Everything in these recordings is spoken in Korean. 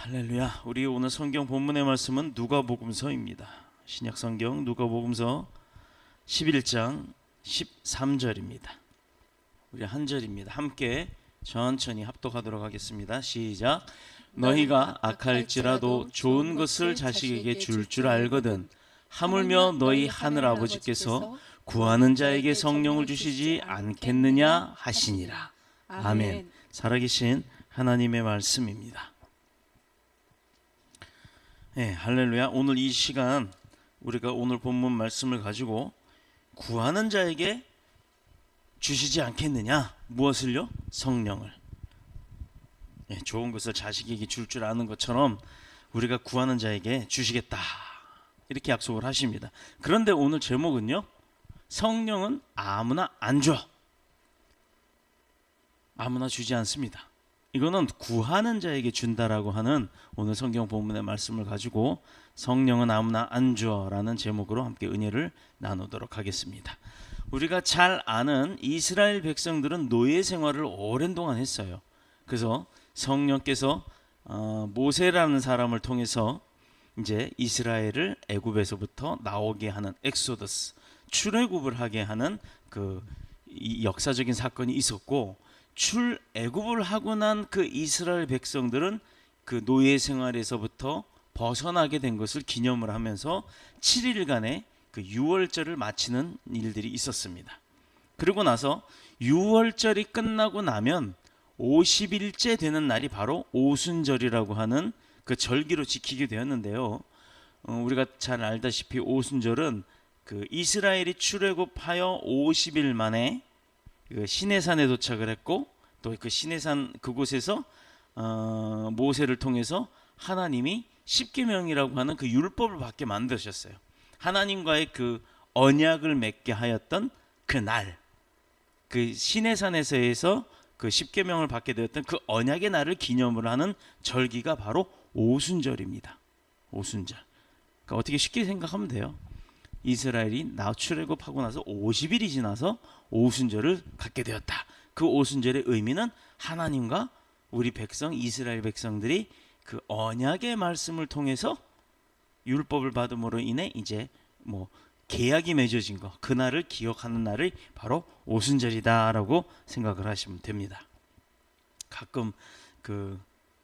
할렐루야. 우리 오늘 성경 본문의 말씀은 누가복음서입니다. 신약 성경 누가복음서 11장 13절입니다. 우리 한 절입니다. 함께 천천히 합독하도록 하겠습니다. 시작. 너희가 악할지라도 좋은 것을 자식에게 줄 줄 알거든 하물며 너희 하늘 아버지께서 구하는 자에게 성령을 주시지 않겠느냐 하시니라. 아멘. 살아계신 하나님의 말씀입니다. 네, 할렐루야. 오늘 이 시간 우리가 오늘 본문 말씀을 가지고 구하는 자에게 주시지 않겠느냐. 무엇을요? 성령을. 네, 좋은 것을 자식에게 줄 줄 아는 것처럼 우리가 구하는 자에게 주시겠다, 이렇게 약속을 하십니다. 그런데 오늘 제목은요, 성령은 아무나 안 줘. 아무나 주지 않습니다. 이거는 구하는 자에게 준다라고 하는 오늘 성경 본문의 말씀을 가지고 성령은 아무나 안 줘라는 제목으로 함께 은혜를 나누도록 하겠습니다. 우리가 잘 아는 이스라엘 백성들은 노예 생활을 오랜 동안 했어요. 그래서 성령께서 모세라는 사람을 통해서 이제 이스라엘을 애굽에서부터 나오게 하는 엑소더스, 출애굽을 하게 하는 이 역사적인 사건이 있었고, 출애굽을 하고 난 그 이스라엘 백성들은 그 노예 생활에서부터 벗어나게 된 것을 기념을 하면서 7일간의 그 유월절을 마치는 일들이 있었습니다. 그리고 나서 유월절이 끝나고 나면 50일째 되는 날이 바로 오순절이라고 하는 그 절기로 지키게 되었는데요. 우리가 잘 알다시피 오순절은 그 이스라엘이 출애굽하여 50일 만에 그 시내산에 도착을 했고, 또 그 시내산 그곳에서 모세를 통해서 하나님이 십계명이라고 하는 그 율법을 받게 만드셨어요. 하나님과의 그 언약을 맺게 하였던 그 날, 그 시내산에서 그 십계명을 받게 되었던 그 언약의 날을 기념을 하는 절기가 바로 오순절입니다. 오순절. 그러니까 어떻게 쉽게 생각하면 돼요. 이스라엘이 출애굽하고 나서 50일이 지나서 오순절을 갖게 되었다. 그 오순절의 의미는 하나님과 우리 백성, 이스라엘 백성들이 그 언약의 말씀을 통해서 율법을 받음으로 인해 이제 계약이 맺어진 거, 그날을 기억하는 날이 바로 오순절이다라고 생각을 하시면 됩니다. 가끔 그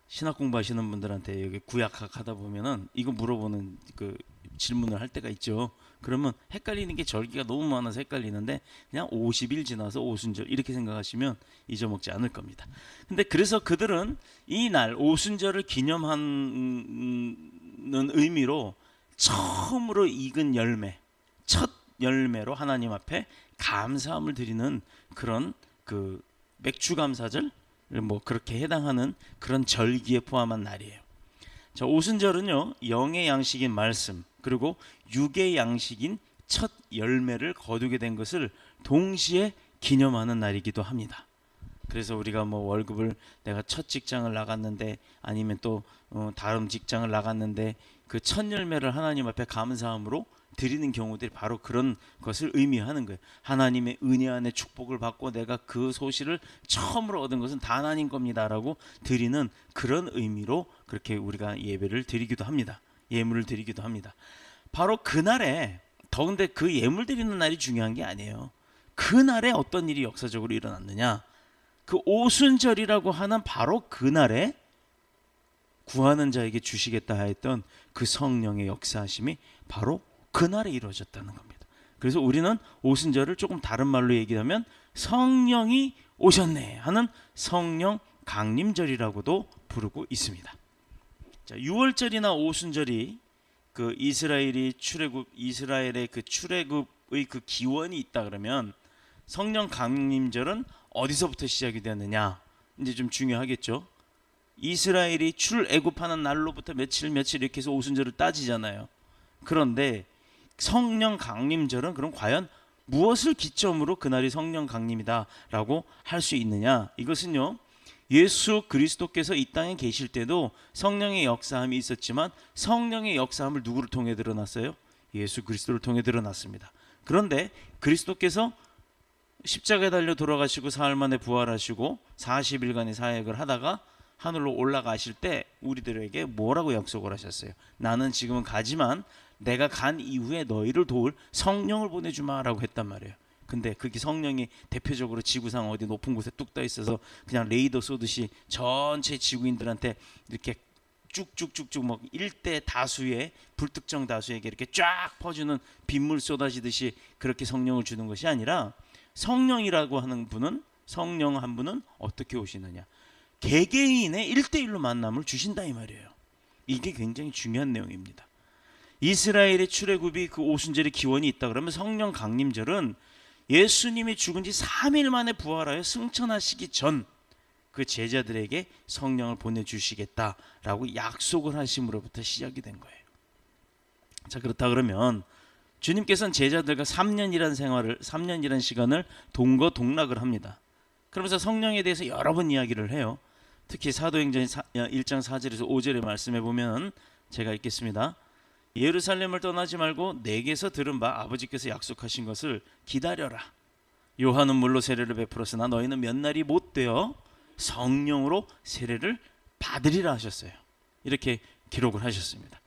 신학 공부하시는 분들한테 여기 구약학 하다 보면은 이거 물어보는 그 질문을 할 때가 있죠. 그러면 헷갈리는 게 절기가 너무 많아서 헷갈리는데 그냥 50일 지나서 오순절 이렇게 생각하시면 잊어먹지 않을 겁니다. 근데 그래서 그들은 이 날 오순절을 기념하는 의미로 처음으로 익은 열매, 첫 열매로 하나님 앞에 감사함을 드리는 그런 그 맥주감사절, 그렇게 해당하는 그런 절기에 포함한 날이에요. 자, 오순절은요, 영의 양식인 말씀, 그리고 육의 양식인 첫 열매를 거두게 된 것을 동시에 기념하는 날이기도 합니다. 그래서 우리가 월급을, 내가 첫 직장을 나갔는데, 아니면 또 다른 직장을 나갔는데 그 첫 열매를 하나님 앞에 감사함으로 드리는 경우들이 바로 그런 것을 의미하는 거예요. 하나님의 은혜 안에 축복을 받고 내가 그 소실을 처음으로 얻은 것은 다 하나님 겁니다라고 드리는 그런 의미로 그렇게 우리가 예배를 드리기도 합니다. 예물을 드리기도 합니다. 바로 그날에, 더군데 그 예물 드리는 날이 중요한 게 아니에요. 그날에 어떤 일이 역사적으로 일어났느냐, 그 오순절이라고 하는 바로 그날에 구하는 자에게 주시겠다 했던 그 성령의 역사하심이 바로 그날에 이루어졌다는 겁니다. 그래서 우리는 오순절을 조금 다른 말로 얘기하면 성령이 오셨네 하는 성령 강림절이라고도 부르고 있습니다. 자, 유월절이나 오순절이 그 이스라엘의 그 출애굽의 그 기원이 있다 그러면, 성령 강림절은 어디서부터 시작이 되느냐, 이제 좀 중요하겠죠. 이스라엘이 출애굽하는 날로부터 며칠 이렇게 해서 오순절을 따지잖아요. 그런데 성령 강림절은 그럼 과연 무엇을 기점으로 그날이 성령 강림이다라고 할 수 있느냐? 이것은요, 예수 그리스도께서 이 땅에 계실 때도 성령의 역사함이 있었지만 성령의 역사함을 누구를 통해 드러났어요? 예수 그리스도를 통해 드러났습니다. 그런데 그리스도께서 십자가에 달려 돌아가시고 사흘 만에 부활하시고 40일간의 사역을 하다가 하늘로 올라가실 때 우리들에게 뭐라고 약속을 하셨어요? 나는 지금은 가지만 내가 간 이후에 너희를 도울 성령을 보내주마라고 했단 말이에요. 근데 그게 성령이 대표적으로 지구상 어디 높은 곳에 뚝 떠 있어서 그냥 레이더 쏘듯이 전체 지구인들한테 이렇게 쭉쭉쭉쭉 막 일대 다수의 불특정 다수에게 이렇게 쫙 퍼주는 빗물 쏟아지듯이 그렇게 성령을 주는 것이 아니라, 성령이라고 하는 분은, 성령 한 분은 어떻게 오시느냐, 개개인의 1대1로 만남을 주신다 이 말이에요. 이게 굉장히 중요한 내용입니다. 이스라엘의 출애굽이 그 오순절의 기원이 있다 그러면 성령 강림절은 예수님이 죽은 지 3일 만에 부활하여 승천하시기 전 그 제자들에게 성령을 보내주시겠다라고 약속을 하심으로부터 시작이 된 거예요. 자, 그렇다 그러면 주님께서는 제자들과 3년이라는 시간을 동거동락을 합니다. 그러면서 성령에 대해서 여러 번 이야기를 해요. 특히 사도행전 1장 4절에서 5절의 말씀에 보면, 제가 읽겠습니다. 예루살렘을 떠나지 말고 내게서 들은 바 아버지께서 약속하신 것을 기다려라. 요한은 물로 세례를 베풀었으나 너희는 몇 날이 못 되어 성령으로 세례를 받으리라 하셨어요. 이렇게 기록을 하셨습니다.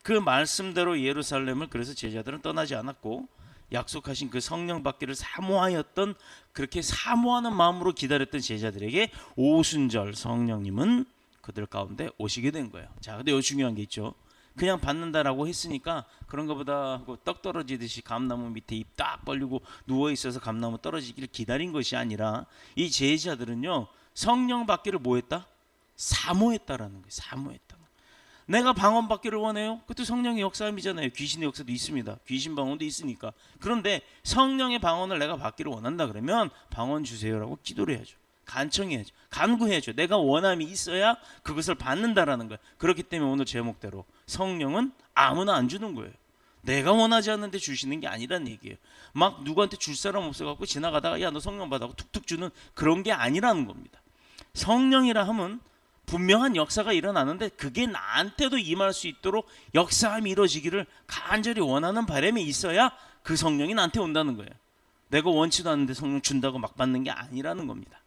그 말씀대로 예루살렘을 그래서 제자들은 떠나지 않았고, 약속하신 그 성령 받기를 사모하였던, 그렇게 사모하는 마음으로 기다렸던 제자들에게 오순절 성령님은 그들 가운데 오시게 된 거예요. 자, 근데 여기 중요한 게 있죠. 그냥 받는다라고 했으니까 그런가 보다 하고 떡 떨어지듯이 감나무 밑에 입 딱 벌리고 누워있어서 감나무 떨어지기를 기다린 것이 아니라, 이 제자들은요 성령 받기를 뭐 했다? 사모했다라는 거예요. 사모했다. 내가 방언 받기를 원해요? 그것도 성령의 역사함이잖아요. 귀신의 역사도 있습니다. 귀신 방언도 있으니까. 그런데 성령의 방언을 내가 받기를 원한다 그러면 방언 주세요라고 기도를 해야죠. 간청해야죠. 간구해야죠. 내가 원함이 있어야 그것을 받는다라는 거예요. 그렇기 때문에 오늘 제목대로 성령은 아무나 안 주는 거예요. 내가 원하지 않는데 주시는 게 아니란 얘기예요. 막 누구한테 줄 사람 없어갖고 지나가다가 야 너 성령 받아고 툭툭 주는 그런 게 아니라는 겁니다. 성령이라 하면 분명한 역사가 일어나는데 그게 나한테도 임할 수 있도록 역사함이 이루어지기를 간절히 원하는 바람이 있어야 그 성령이 나한테 온다는 거예요. 내가 원치도 않는데 성령 준다고 막 받는 게 아니라는 겁니다.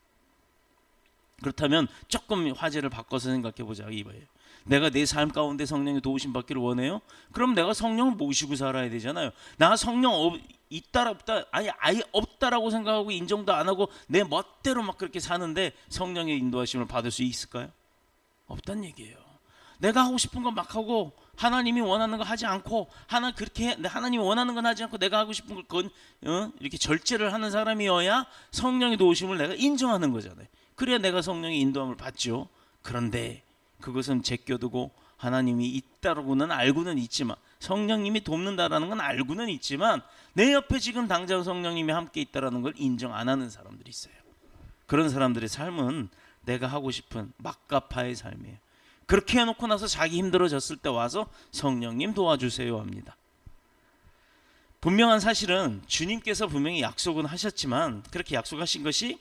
그렇다면 조금 화제를 바꿔서 생각해 보자 이거예요. 내가 내 삶 가운데 성령의 도우심 받기를 원해요? 그럼 내가 성령을 모시고 살아야 되잖아요. 나 성령 있다 없다, 아니 아예 없다라고 생각하고 인정도 안 하고 내 멋대로 막 그렇게 사는데 성령의 인도하심을 받을 수 있을까요? 없단 얘기예요. 내가 하고 싶은 건 막 하고 하나님이 원하는 거 하지 않고 하나님이 원하는 건 하지 않고 내가 하고 싶은 걸 그건 이렇게 절제를 하는 사람이어야 성령의 도우심을 내가 인정하는 거잖아요. 그래야 내가 성령의 인도함을 받죠. 그런데 그것은 제껴두고 하나님이 있다고는 알고는 있지만, 성령님이 돕는다라는 건 알고는 있지만 내 옆에 지금 당장 성령님이 함께 있다라는 걸 인정 안 하는 사람들이 있어요. 그런 사람들의 삶은 내가 하고 싶은 막가파의 삶이에요. 그렇게 해놓고 나서 자기 힘들어졌을 때 와서 성령님 도와주세요 합니다. 분명한 사실은 주님께서 분명히 약속은 하셨지만 그렇게 약속하신 것이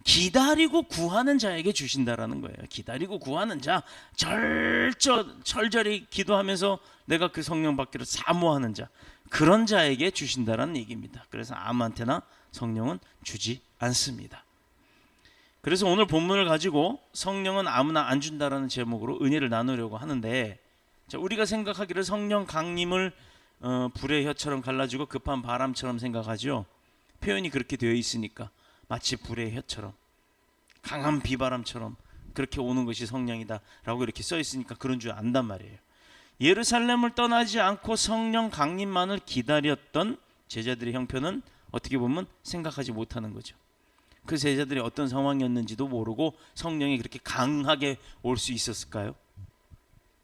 기다리고 구하는 자에게 주신다라는 거예요. 기다리고 구하는 자, 철저히 기도하면서 내가 그 성령 받기를 사모하는 자, 그런 자에게 주신다라는 얘기입니다. 그래서 아무한테나 성령은 주지 않습니다. 그래서 오늘 본문을 가지고 성령은 아무나 안 준다라는 제목으로 은혜를 나누려고 하는데, 자, 우리가 생각하기를 성령 강림을 불의 혀처럼 갈라지고 급한 바람처럼 생각하죠. 표현이 그렇게 되어 있으니까 마치 불의 혀처럼 강한 비바람처럼 그렇게 오는 것이 성령이다라고 이렇게 써 있으니까 그런 줄 안단 말이에요. 예루살렘을 떠나지 않고 성령 강림만을 기다렸던 제자들의 형편은 어떻게 보면 생각하지 못하는 거죠. 그 제자들이 어떤 상황이었는지도 모르고 성령이 그렇게 강하게 올 수 있었을까요?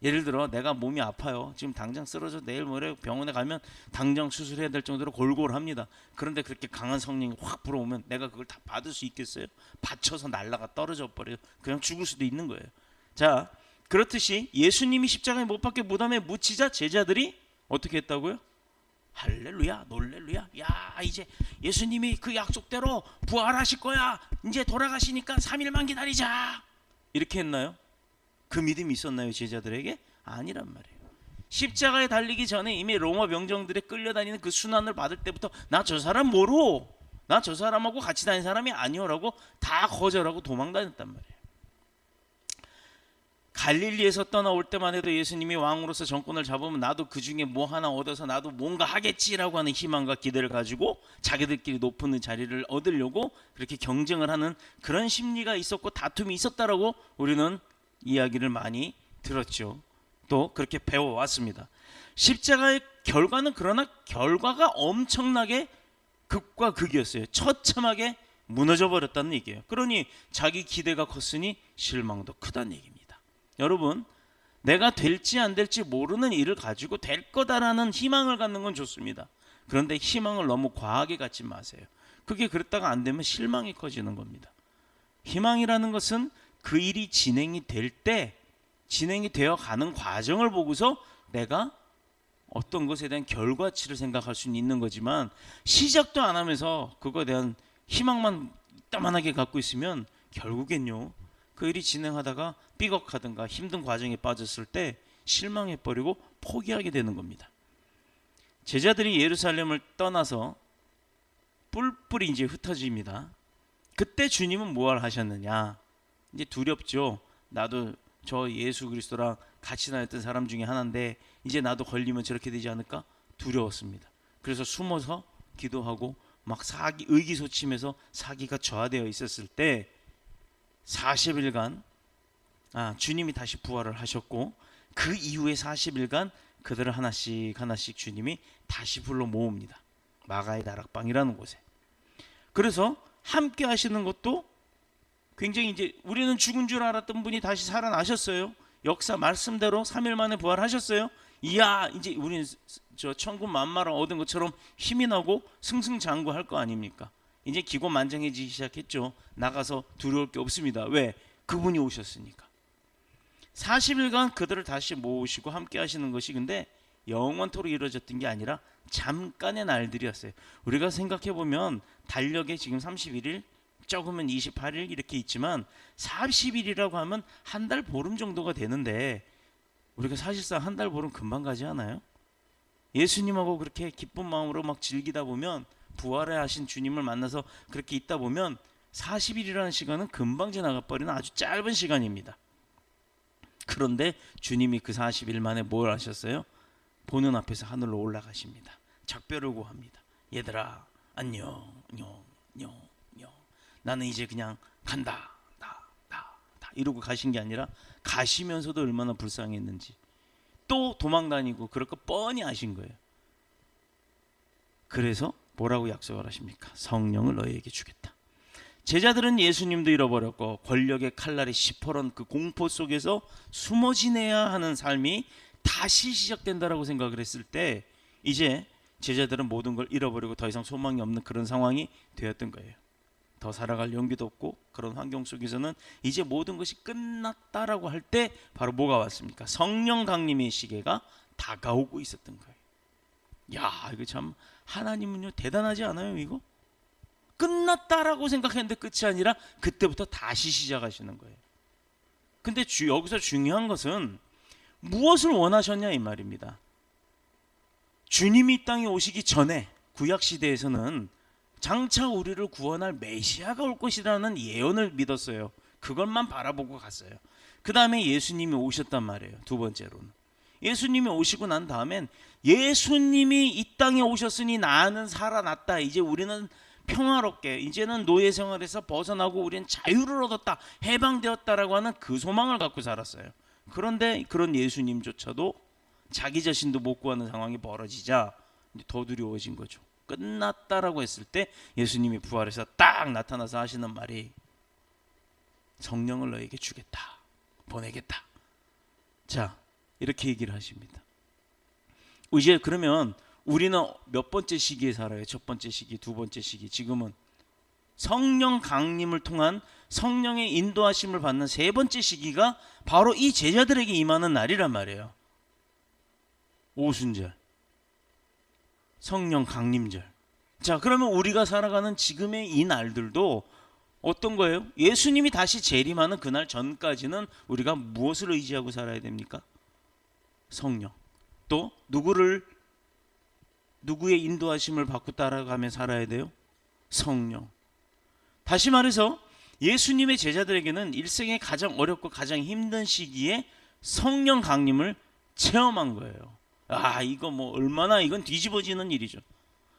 예를 들어 내가 몸이 아파요. 지금 당장 쓰러져 내일 모레 병원에 가면 당장 수술해야 될 정도로 골골합니다. 그런데 그렇게 강한 성령이 확 불어오면 내가 그걸 다 받을 수 있겠어요? 받쳐서 날아가 떨어져 버려요. 그냥 죽을 수도 있는 거예요. 자, 그렇듯이 예수님이 십자가에 못 박혀 무덤에 묻히자 제자들이 어떻게 했다고요? 할렐루야, 놀렐루야. 야, 이제 예수님이 그 약속대로 부활하실 거야. 이제 돌아가시니까 3일만 기다리자. 이렇게 했나요? 그 믿음이 있었나요, 제자들에게? 아니란 말이에요. 십자가에 달리기 전에 이미 로마 병정들에 끌려다니는 그 순환을 받을 때부터 나 저 사람 모르, 나 저 사람하고 같이 다니는 사람이 아니오라고 다 거절하고 도망다녔단 말이에요. 갈릴리에서 떠나올 때만 해도 예수님이 왕으로서 정권을 잡으면 나도 그 중에 뭐 하나 얻어서 나도 뭔가 하겠지라고 하는 희망과 기대를 가지고 자기들끼리 높은 자리를 얻으려고 그렇게 경쟁을 하는 그런 심리가 있었고 다툼이 있었다라고 우리는 이야기를 많이 들었죠. 또 그렇게 배워왔습니다. 십자가의 결과는 그러나 결과가 엄청나게 극과 극이었어요. 처참하게 무너져 버렸다는 얘기예요. 그러니 자기 기대가 컸으니 실망도 크다는 얘기입니다. 여러분, 내가 될지 안 될지 모르는 일을 가지고 될 거다라는 희망을 갖는 건 좋습니다. 그런데 희망을 너무 과하게 갖지 마세요. 그게 그랬다가 안 되면 실망이 커지는 겁니다. 희망이라는 것은 그 일이 진행이 될 때 진행이 되어 가는 과정을 보고서 내가 어떤 것에 대한 결과치를 생각할 수는 있는 거지만 시작도 안 하면서 그거에 대한 희망만 이따만하게 갖고 있으면 결국엔요, 그 일이 진행하다가 삐걱하든가 힘든 과정에 빠졌을 때 실망해버리고 포기하게 되는 겁니다. 제자들이 예루살렘을 떠나서 뿔뿔이 이제 흩어집니다. 그때 주님은 무엇을 하셨느냐? 이제 두렵죠. 나도 저 예수 그리스도랑 같이 다녔던 사람 중에 하나인데 이제 나도 걸리면 저렇게 되지 않을까? 두려웠습니다. 그래서 숨어서 기도하고 막 의기소침해서 사기가 저하되어 있었을 때 40일간 주님이 다시 부활을 하셨고 그 이후에 40일간 그들을 하나씩 주님이 다시 불러 모읍니다. 마가의 다락방이라는 곳에. 그래서 함께 하시는 것도 굉장히 이제 우리는 죽은 줄 알았던 분이 다시 살아나셨어요. 역사 말씀대로 3일 만에 부활하셨어요. 이야, 이제 우리는 저 천군 만마를 얻은 것처럼 힘이 나고 승승장구할 거 아닙니까? 이제 기고만장해지기 시작했죠. 나가서 두려울 게 없습니다. 왜? 그분이 오셨으니까. 40일간 그들을 다시 모으시고 함께 하시는 것이 근데 영원토록 이루어졌던 게 아니라 잠깐의 날들이었어요. 우리가 생각해보면 달력에 지금 31일, 적으면 28일 이렇게 있지만 40일이라고 하면 한 달 보름 정도가 되는데 우리가 사실상 한 달 보름 금방 가지 않아요? 예수님하고 그렇게 기쁜 마음으로 막 즐기다 보면 부활해 하신 주님을 만나서 그렇게 있다 보면 40일이라는 시간은 금방 지나가 버리는 아주 짧은 시간입니다. 그런데 주님이 그 40일 만에 뭘 하셨어요? 보는 앞에서 하늘로 올라가십니다. 작별을 구합니다. 얘들아 안녕. 나는 이제 그냥 간다. 이러고 가신 게 아니라 가시면서도 얼마나 불쌍했는지 또 도망다니고 그럴 거 뻔히 아신 거예요. 그래서 뭐라고 약속을 하십니까? 성령을 너희에게 주겠다. 제자들은 예수님도 잃어버렸고 권력의 칼날이 시퍼런 그 공포 속에서 숨어 지내야 하는 삶이 다시 시작된다라고 생각을 했을 때 이제 제자들은 모든 걸 잃어버리고 더 이상 소망이 없는 그런 상황이 되었던 거예요. 더 살아갈 용기도 없고 그런 환경 속에서는 이제 모든 것이 끝났다라고 할 때 바로 뭐가 왔습니까? 성령 강림의 시계가 다가오고 있었던 거예요. 야, 이거 참 하나님은요 대단하지 않아요? 이거 끝났다라고 생각했는데 끝이 아니라 그때부터 다시 시작하시는 거예요. 근데 여기서 중요한 것은 무엇을 원하셨냐 이 말입니다. 주님이 이 땅에 오시기 전에 구약 시대에서는 장차 우리를 구원할 메시아가 올 것이라는 예언을 믿었어요. 그것만 바라보고 갔어요. 그 다음에 예수님이 오셨단 말이에요. 두 번째로는 예수님이 오시고 난 다음엔 예수님이 이 땅에 오셨으니 나는 살아났다. 이제 우리는 평화롭게 이제는 노예 생활에서 벗어나고 우리는 자유를 얻었다. 해방되었다라고 하는 그 소망을 갖고 살았어요. 그런데 그런 예수님조차도 자기 자신도 못 구하는 상황이 벌어지자 더 두려워진 거죠. 끝났다라고 했을 때 예수님이 부활해서 딱 나타나서 하시는 말이 성령을 너에게 주겠다. 보내겠다. 자, 이렇게 얘기를 하십니다. 이제 그러면 우리는 몇 번째 시기에 살아요? 첫 번째 시기, 두 번째 시기. 지금은 성령 강림을 통한 성령의 인도하심을 받는 세 번째 시기가 바로 이 제자들에게 임하는 날이란 말이에요. 오순절, 성령 강림절. 자, 그러면 우리가 살아가는 지금의 이 날들도 어떤 거예요? 예수님이 다시 재림하는 그날 전까지는 우리가 무엇을 의지하고 살아야 됩니까? 성령. 또 누구의 인도하심을 받고 따라가며 살아야 돼요? 성령. 다시 말해서 예수님의 제자들에게는 일생에 가장 어렵고 가장 힘든 시기에 성령 강림을 체험한 거예요. 이거 뭐 얼마나 이건 뒤집어지는 일이죠.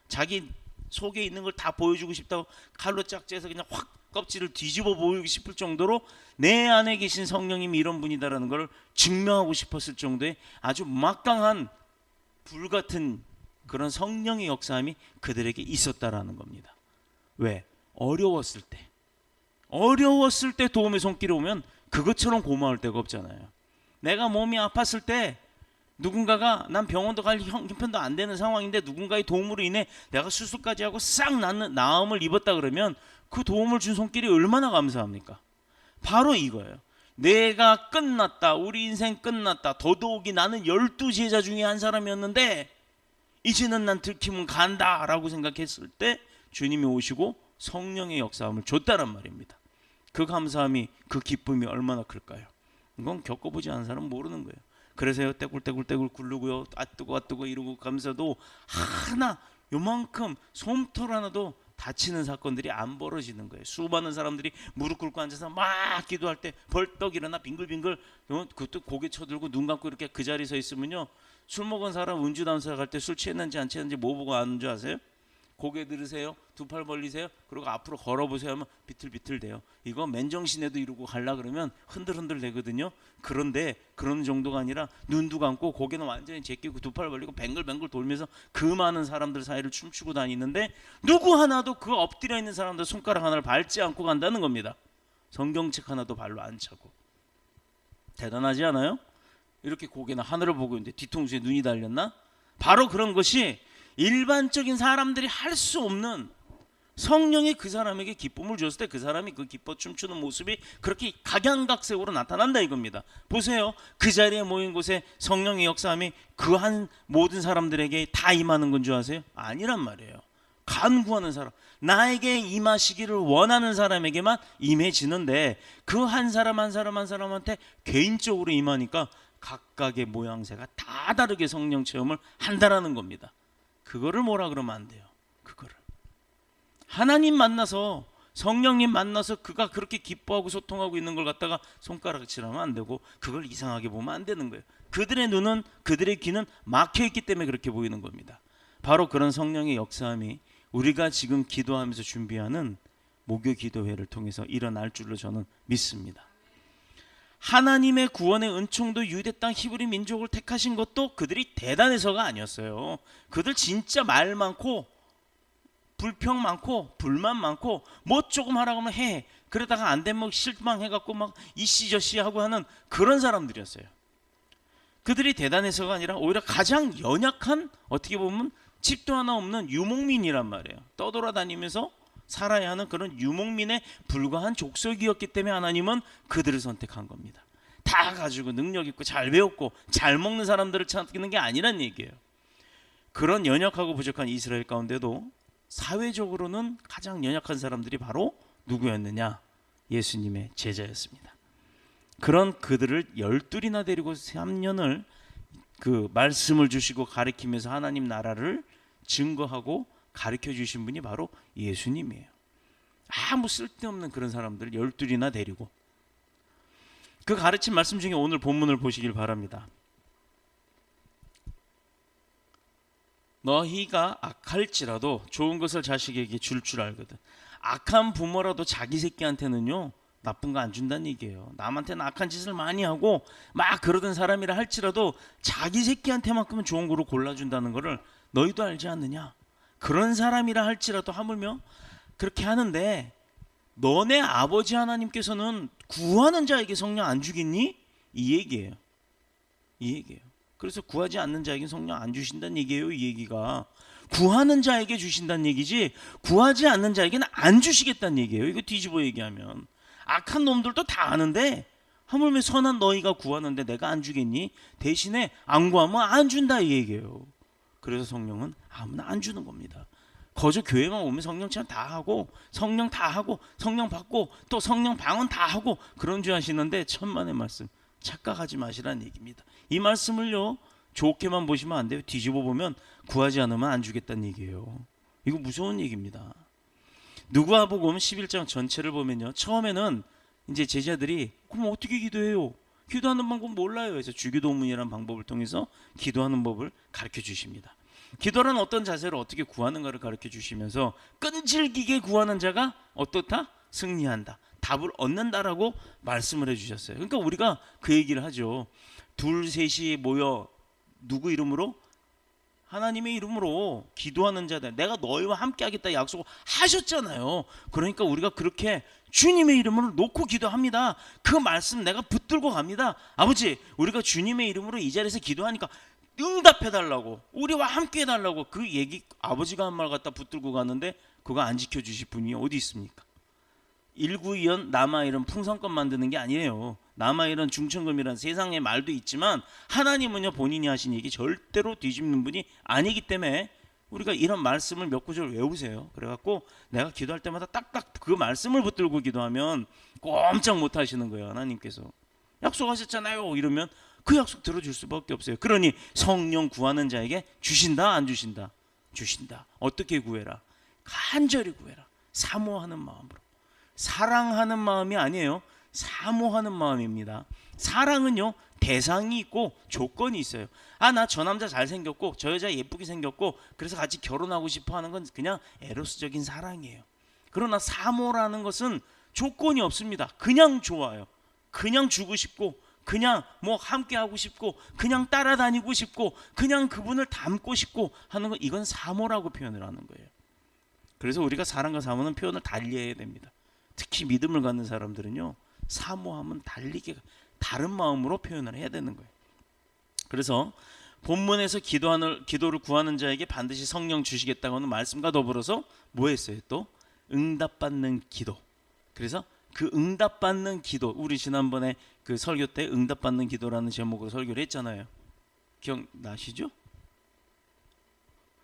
자기 속에 있는 걸 다 보여주고 싶다고 칼로 짝지해서 그냥 확 껍질을 뒤집어 보이고 싶을 정도로 내 안에 계신 성령님이 이런 분이다라는 걸 증명하고 싶었을 정도의 아주 막강한 불같은 그런 성령의 역사함이 그들에게 있었다라는 겁니다. 왜? 어려웠을 때 도움의 손길이 오면 그것처럼 고마울 데가 없잖아요. 내가 몸이 아팠을 때 누군가가, 난 병원도 갈 형편도 안 되는 상황인데 누군가의 도움으로 인해 내가 수술까지 하고 싹 나음을 입었다 그러면 그 도움을 준 손길이 얼마나 감사합니까? 바로 이거예요. 내가 끝났다, 우리 인생 끝났다, 더더욱이 나는 12제자 중에 한 사람이었는데 이제는 난 들키면 간다 라고 생각했을 때 주님이 오시고 성령의 역사함을 줬다란 말입니다. 그 감사함이, 그 기쁨이 얼마나 클까요? 이건 겪어보지 않은 사람은 모르는 거예요. 그래서 떼굴떼굴 굴르고요, 뜨고 이러고 가면서도 하나 요만큼 솜털 하나도 다치는 사건들이 안 벌어지는 거예요. 수많은 사람들이 무릎 꿇고 앉아서 막 기도할 때 벌떡 일어나 빙글빙글, 그것도 고개 쳐들고 눈 감고 이렇게 그 자리에 서 있으면요, 술 먹은 사람 운주단사 갈 때 술 취했는지 안 취했는지 뭐 보고 아는 줄 아세요? 고개 들으세요, 두 팔 벌리세요, 그리고 앞으로 걸어보세요 하면 비틀비틀 돼요. 이거 맨정신에도 이러고 가려 그러면 흔들흔들 되거든요. 그런데 그런 정도가 아니라 눈도 감고 고개는 완전히 제끼고 두 팔 벌리고 뱅글뱅글 돌면서 그 많은 사람들 사이를 춤추고 다니는데 누구 하나도 그 엎드려 있는 사람들 손가락 하나를 밟지 않고 간다는 겁니다. 성경책 하나도 발로 안 차고. 대단하지 않아요? 이렇게 고개는 하늘을 보고 있는데 뒤통수에 눈이 달렸나? 바로 그런 것이 일반적인 사람들이 할 수 없는, 성령이 그 사람에게 기쁨을 줬을 때 그 사람이 그 기뻐 춤추는 모습이 그렇게 각양각색으로 나타난다 이겁니다. 보세요. 그 자리에 모인 곳에 성령의 역사함이 그 한 모든 사람들에게 다 임하는 건 줄 아세요? 아니란 말이에요. 간구하는 사람, 나에게 임하시기를 원하는 사람에게만 임해지는데 그 한 사람 한 사람한테 개인적으로 임하니까 각각의 모양새가 다 다르게 성령 체험을 한다라는 겁니다. 그거를 뭐라 그러면 안 돼요. 그거를 하나님 만나서, 성령님 만나서 그가 그렇게 기뻐하고 소통하고 있는 걸 갖다가 손가락질하면 안 되고 그걸 이상하게 보면 안 되는 거예요. 그들의 눈은, 그들의 귀는 막혀있기 때문에 그렇게 보이는 겁니다. 바로 그런 성령의 역사함이 우리가 지금 기도하면서 준비하는 목요 기도회를 통해서 일어날 줄로 저는 믿습니다. 하나님의 구원의 은총도 유대 땅 히브리 민족을 택하신 것도 그들이 대단해서가 아니었어요. 그들 진짜 말 많고 불평 많고 불만 많고 뭐 조금 하라고 하면 해, 그러다가 안 되면 실망해갖고 막 이씨저씨 하고 하는 그런 사람들이었어요. 그들이 대단해서가 아니라 오히려 가장 연약한, 어떻게 보면 집도 하나 없는 유목민이란 말이에요. 떠돌아다니면서 살아야 하는 그런 유목민에 불과한 족속이었기 때문에 하나님은 그들을 선택한 겁니다. 다 가지고 능력 있고 잘 배웠고 잘 먹는 사람들을 찾는 게 아니란 얘기예요. 그런 연약하고 부족한 이스라엘 가운데도 사회적으로는 가장 연약한 사람들이 바로 누구였느냐? 예수님의 제자였습니다. 그런 그들을 12이나 데리고 3년을 그 말씀을 주시고 가르치면서 하나님 나라를 증거하고 가르쳐 주신 분이 바로 예수님이에요. 아무 쓸데없는 그런 사람들을 12이나 데리고 그 가르친 말씀 중에 오늘 본문을 보시길 바랍니다. 너희가 악할지라도 좋은 것을 자식에게 줄 알거든. 악한 부모라도 자기 새끼한테는요 나쁜 거 안 준다는 얘기예요. 남한테는 악한 짓을 많이 하고 막 그러던 사람이라 할지라도 자기 새끼한테만큼은 좋은 거로 골라준다는 거를 너희도 알지 않느냐? 그런 사람이라 할지라도 하물며 그렇게 하는데 너네 아버지 하나님께서는 구하는 자에게 성령 안 주겠니? 이 얘기예요. 이 얘기예요. 그래서 구하지 않는 자에게 성령 안 주신다는 얘기예요. 이 얘기가 구하는 자에게 주신다는 얘기지 구하지 않는 자에게는 안 주시겠다는 얘기예요. 이거 뒤집어 얘기하면 악한 놈들도 다 아는데 하물며 선한 너희가 구하는데 내가 안 주겠니? 대신에 안 구하면 안 준다 이 얘기예요. 그래서 성령은 아무나 안 주는 겁니다. 거저 교회만 오면 성령 체험 다 하고 성령 다 하고 성령 받고 또 성령 방언 다 하고 그런 줄 아시는데 천만의 말씀 착각하지 마시라는 얘기입니다. 이 말씀을요 좋게만 보시면 안 돼요. 뒤집어 보면 구하지 않으면 안 주겠다는 얘기예요. 이거 무서운 얘기입니다. 누가복음 11장 전체를 보면요, 처음에는 이제 제자들이 그럼 어떻게 기도해요? 기도하는 방법 몰라요. 그래서 주기도문이라는 방법을 통해서 기도하는 법을 가르쳐 주십니다. 기도란 어떤 자세로 어떻게 구하는가를 가르쳐 주시면서 끈질기게 구하는 자가 어떻다? 승리한다. 답을 얻는다라고 말씀을 해주셨어요. 그러니까 우리가 그 얘기를 하죠. 둘 셋이 모여 누구 이름으로? 하나님의 이름으로 기도하는 자들, 내가 너희와 함께 하겠다 약속을 하셨잖아요. 그러니까 우리가 그렇게 주님의 이름으로 놓고 기도합니다. 그 말씀 내가 붙들고 갑니다. 아버지, 우리가 주님의 이름으로 이 자리에서 기도하니까 응답해달라고, 우리와 함께 해달라고, 그 얘기 아버지가 한 말 갖다 붙들고 가는데 그거 안 지켜주실 분이 어디 있습니까? 일구이연 남아이런 풍선껌 만드는 게 아니에요. 남아이런 중천금이란 세상의 말도 있지만 하나님은요, 본인이 하신 얘기 절대로 뒤집는 분이 아니기 때문에 우리가 이런 말씀을 몇 구절 외우세요. 그래갖고 내가 기도할 때마다 딱딱 그 말씀을 붙들고 기도하면 꼼짝 못 하시는 거예요. 하나님께서 약속하셨잖아요 이러면 그 약속 들어줄 수밖에 없어요. 그러니 성령 구하는 자에게 주신다 안 주신다? 주신다. 어떻게 구해라? 간절히 구해라. 사모하는 마음으로. 사랑하는 마음이 아니에요. 사모하는 마음입니다. 사랑은요, 대상이 있고 조건이 있어요. 아, 나 저 남자 잘생겼고 저 여자 예쁘게 생겼고 그래서 같이 결혼하고 싶어 하는 건 그냥 에로스적인 사랑이에요. 그러나 사모라는 것은 조건이 없습니다. 그냥 좋아요. 그냥 주고 싶고 그냥 뭐 함께 하고 싶고 그냥 따라다니고 싶고 그냥 그분을 닮고 싶고 하는 거, 이건 사모라고 표현을 하는 거예요. 그래서 우리가 사랑과 사모는 표현을 달리해야 됩니다. 특히 믿음을 갖는 사람들은요, 사모하면 달리게 다른 마음으로 표현을 해야 되는 거예요. 그래서 본문에서 기도를 구하는 자에게 반드시 성령 주시겠다고 하는 말씀과 더불어서 뭐 했어요? 또 응답받는 기도. 그래서 그 응답받는 기도, 우리 지난번에 그 설교 때 응답받는 기도라는 제목으로 설교를 했잖아요. 기억나시죠?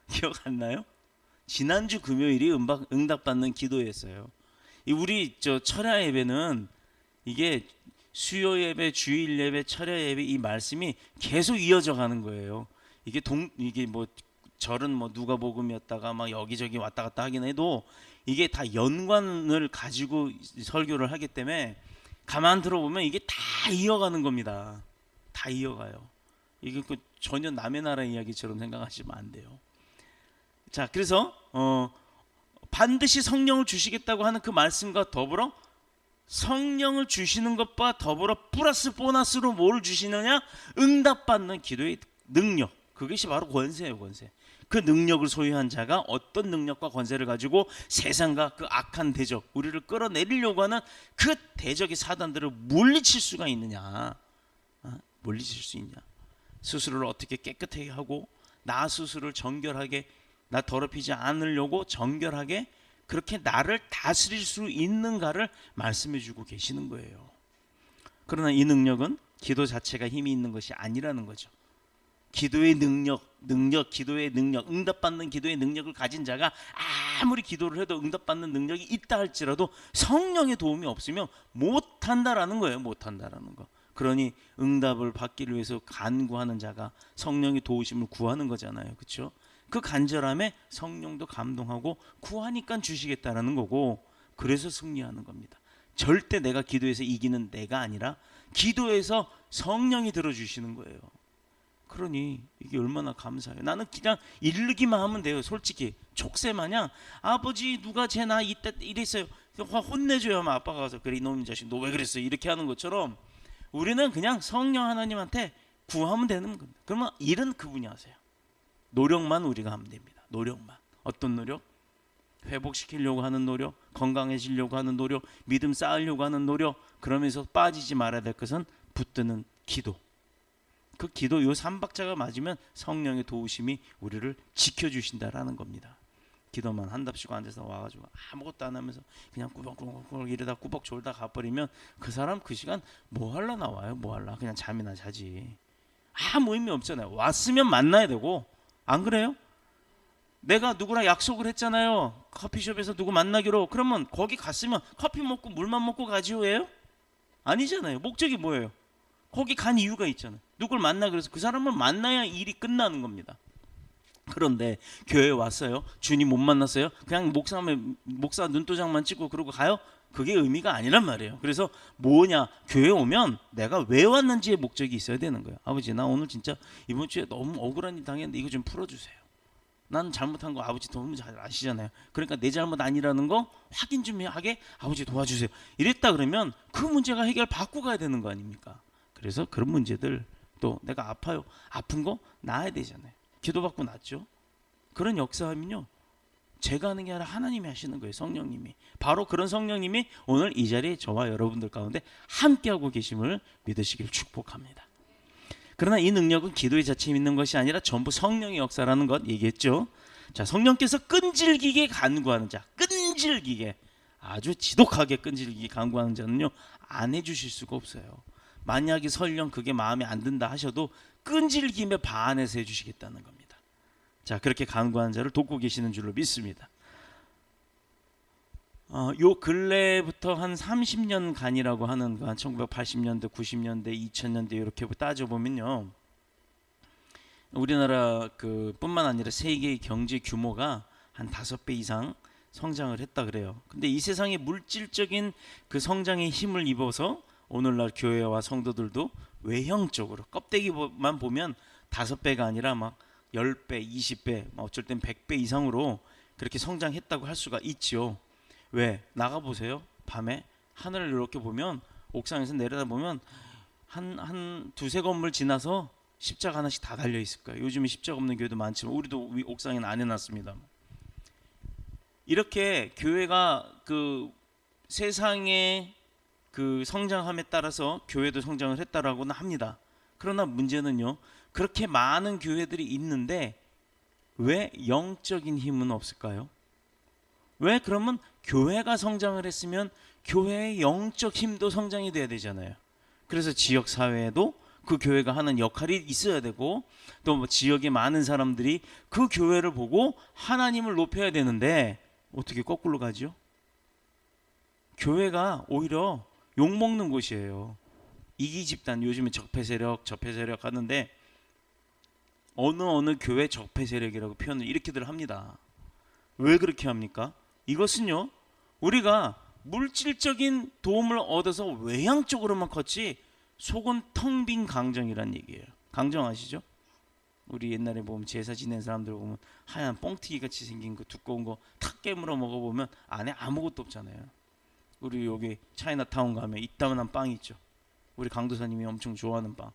기억 안 나요? 지난주 금요일이 응답받는 기도였어요. 우리 철야 예배는 이게 수요 예배, 주일 예배, 철야 예배 이 말씀이 계속 이어져 가는 거예요. 이게 뭐 절은 뭐 누가복음이었다가 막 여기저기 왔다 갔다 하긴 해도 이게 다 연관을 가지고 설교를 하기 때문에 가만 들어보면 이게 다 이어가는 겁니다. 다 이어가요. 이게 전혀 남의 나라 이야기처럼 생각하시면 안 돼요. 자, 그래서 반드시 성령을 주시겠다고 하는 그 말씀과 더불어 성령을 주시는 것과 더불어 플러스 보너스로 뭘 주시느냐? 응답받는 기도의 능력. 그것이 바로 권세예요, 권세. 그 능력을 소유한 자가 어떤 능력과 권세를 가지고 세상과 그 악한 대적, 우리를 끌어내리려고 하는 그 대적의 사단들을 물리칠 수가 있느냐? 물리칠 수 있냐? 스스로를 어떻게 깨끗하게 하고 나 스스로를 정결하게, 나 더럽히지 않으려고 정결하게 그렇게 나를 다스릴 수 있는가를 말씀해 주고 계시는 거예요. 그러나 이 능력은 기도 자체가 힘이 있는 것이 아니라는 거죠. 기도의 능력, 기도의 능력, 응답받는 기도의 능력을 가진 자가 아무리 기도를 해도 응답받는 능력이 있다 할지라도 성령의 도움이 없으면 못한다라는 거예요. 못한다라는 거. 그러니 응답을 받기를 위해서 간구하는 자가 성령의 도우심을 구하는 거잖아요. 그렇죠? 그 간절함에 성령도 감동하고 구하니까 주시겠다라는 거고, 그래서 승리하는 겁니다. 절대 내가 기도해서 이기는 내가 아니라 기도해서 성령이 들어주시는 거예요. 그러니 이게 얼마나 감사해요. 나는 그냥 이르기만 하면 돼요. 솔직히 족쇄마냥 아버지 누가 제 나 이때 이랬어요. 혼내줘야 하면 아빠가 가서 그래 이놈의 자식 너 왜 그랬어 이렇게 하는 것처럼 우리는 그냥 성령 하나님한테 구하면 되는 겁니다. 그러면 일은 그분이 하세요. 노력만 우리가 하면 됩니다. 노력만. 어떤 노력? 회복시키려고 하는 노력, 건강해지려고 하는 노력, 믿음 쌓으려고 하는 노력. 그러면서 빠지지 말아야 될 것은 붙드는 기도. 그 기도 요 3박자가 맞으면 성령의 도우심이 우리를 지켜주신다라는 겁니다. 기도만 한답시고 앉아서 와가지고 아무것도 안 하면서 그냥 꾸벅꾸벅 이러다 꾸벅 졸다 가버리면 그 사람 그 시간 뭐 하려 나와요? 뭐 하려? 그냥 잠이나 자지. 아무 의미 없잖아요. 왔으면 만나야 되고, 안 그래요? 내가 누구랑 약속을 했잖아요. 커피숍에서 누구 만나기로. 그러면 거기 갔으면 커피 먹고 물만 먹고 가지요예요? 아니잖아요. 목적이 뭐예요? 거기 간 이유가 있잖아요. 누굴 만나 그래서 그 사람을 만나야 일이 끝나는 겁니다. 그런데 교회에 왔어요. 주님 못 만났어요. 그냥 목사 눈도장만 찍고 그러고 가요? 그게 의미가 아니란 말이에요. 그래서 뭐냐, 교회 오면 내가 왜 왔는지의 목적이 있어야 되는 거예요. 아버지, 나 오늘 진짜 이번 주에 너무 억울한 일 당했는데 이거 좀 풀어주세요. 난 잘못한 거 아버지 너무 잘 아시잖아요. 그러니까 내 잘못 아니라는 거 확인 좀 하게 아버지 도와주세요. 이랬다 그러면 그 문제가 해결 받고 가야 되는 거 아닙니까? 그래서 그런 문제들, 또 내가 아파요. 아픈 거 나아야 되잖아요. 기도받고 낫죠. 그런 역사하면요, 제가 하는 게 아니라 하나님이 하시는 거예요. 성령님이. 바로 그런 성령님이 오늘 이 자리에 저와 여러분들 가운데 함께하고 계심을 믿으시길 축복합니다. 그러나 이 능력은 기도의 자체에 있는 것이 아니라 전부 성령의 역사라는 것 얘기했죠. 자, 성령께서 끈질기게 간구하는 자, 끈질기게, 아주 지독하게 끈질기게 간구하는 자는요, 안 해주실 수가 없어요. 만약에 설령 그게 마음에 안 든다 하셔도 끈질김에 반해서 해주시겠다는 겁니다. 자, 그렇게 간구하는 자를 돕고 계시는 줄로 믿습니다. 요 근래부터 한 30년간이라고 하는, 한 1980년대, 90년대, 2000년대 이렇게 따져보면요, 우리나라 뿐만 아니라 세계의 경제 규모가 한 5배 이상 성장을 했다 그래요. 근데 이 세상의 물질적인 그 성장의 힘을 입어서 오늘날 교회와 성도들도 외형적으로 껍데기만 보면 5배가 아니라 막 10배, 20배, 어쩔 땐 100배 이상으로 그렇게 성장했다고 할 수가 있죠. 왜? 나가보세요. 밤에 하늘을 이렇게 보면, 옥상에서 내려다보면 한 두세 건물 지나서 십자가 하나씩 다 달려 있을 거예요. 요즘에 십자가 없는 교회도 많지만 우리도 옥상에는 안 해놨습니다. 이렇게 교회가 그 세상의 그 성장함에 따라서 교회도 성장을 했다라고는 합니다. 그러나 문제는요, 그렇게 많은 교회들이 있는데 왜 영적인 힘은 없을까요? 왜? 그러면 교회가 성장을 했으면 교회의 영적 힘도 성장이 돼야 되잖아요. 그래서 지역 사회에도 그 교회가 하는 역할이 있어야 되고, 또 뭐 지역의 많은 사람들이 그 교회를 보고 하나님을 높여야 되는데 어떻게 거꾸로 가죠? 교회가 오히려 욕먹는 곳이에요. 이기 집단, 요즘에 적폐 세력 하는데 어느 교회 적폐 세력이라고 표현을 이렇게들 합니다. 왜 그렇게 합니까? 이것은요, 우리가 물질적인 도움을 얻어서 외향적으로만 컸지 속은 텅 빈 강정이란 얘기예요. 강정 아시죠? 우리 옛날에 보면 제사 지낸 사람들 보면 하얀 뻥튀기 같이 생긴 거 두꺼운 거 탁 깨물어 먹어보면 안에 아무것도 없잖아요. 우리 여기 차이나타운 가면 이따만한 빵이 있죠. 우리 강도사님이 엄청 좋아하는 빵.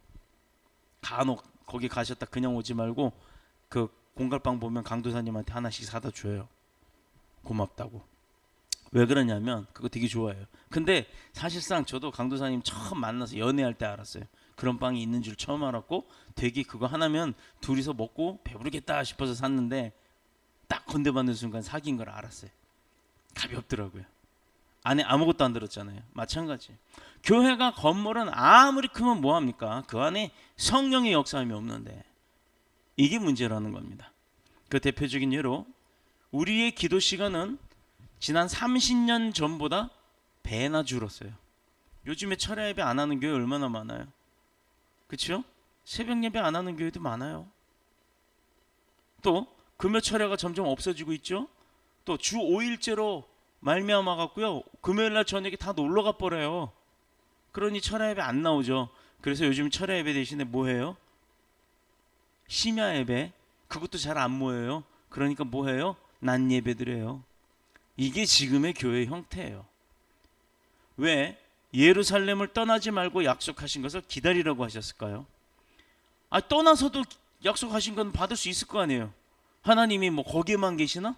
간혹 거기 가셨다 그냥 오지 말고 그 공갈빵 보면 강도사님한테 하나씩 사다 줘요. 고맙다고. 왜 그러냐면 그거 되게 좋아해요. 근데 사실상 저도 강도사님 처음 만나서 연애할 때 알았어요. 그런 빵이 있는 줄 처음 알았고, 되게 그거 하나면 둘이서 먹고 배부르겠다 싶어서 샀는데 딱 건네받는 순간 사귄 걸 알았어요. 가볍더라고요. 안에 아무것도 안 들었잖아요. 마찬가지. 교회가 건물은 아무리 크면 뭐합니까? 그 안에 성령의 역사함이 없는데, 이게 문제라는 겁니다. 그 대표적인 예로 우리의 기도 시간은 지난 30년 전보다 배나 줄었어요. 요즘에 철야 예배 안 하는 교회 얼마나 많아요? 그렇죠? 새벽 예배 안 하는 교회도 많아요. 또 금요 철야가 점점 없어지고 있죠. 또 주 5일제로 말미암아 갖고요, 금요일 날 저녁에 다 놀러 가 버려요. 그러니 철야 예배 안 나오죠. 그래서 요즘 철야 예배 대신에 뭐 해요? 심야 예배. 그것도 잘 안 모여요. 그러니까 뭐 해요? 낮 예배 드려요. 이게 지금의 교회 형태예요. 왜 예루살렘을 떠나지 말고 약속하신 것을 기다리라고 하셨을까요? 떠나서도 약속하신 건 받을 수 있을 거 아니에요. 하나님이 뭐 거기에만 계시나?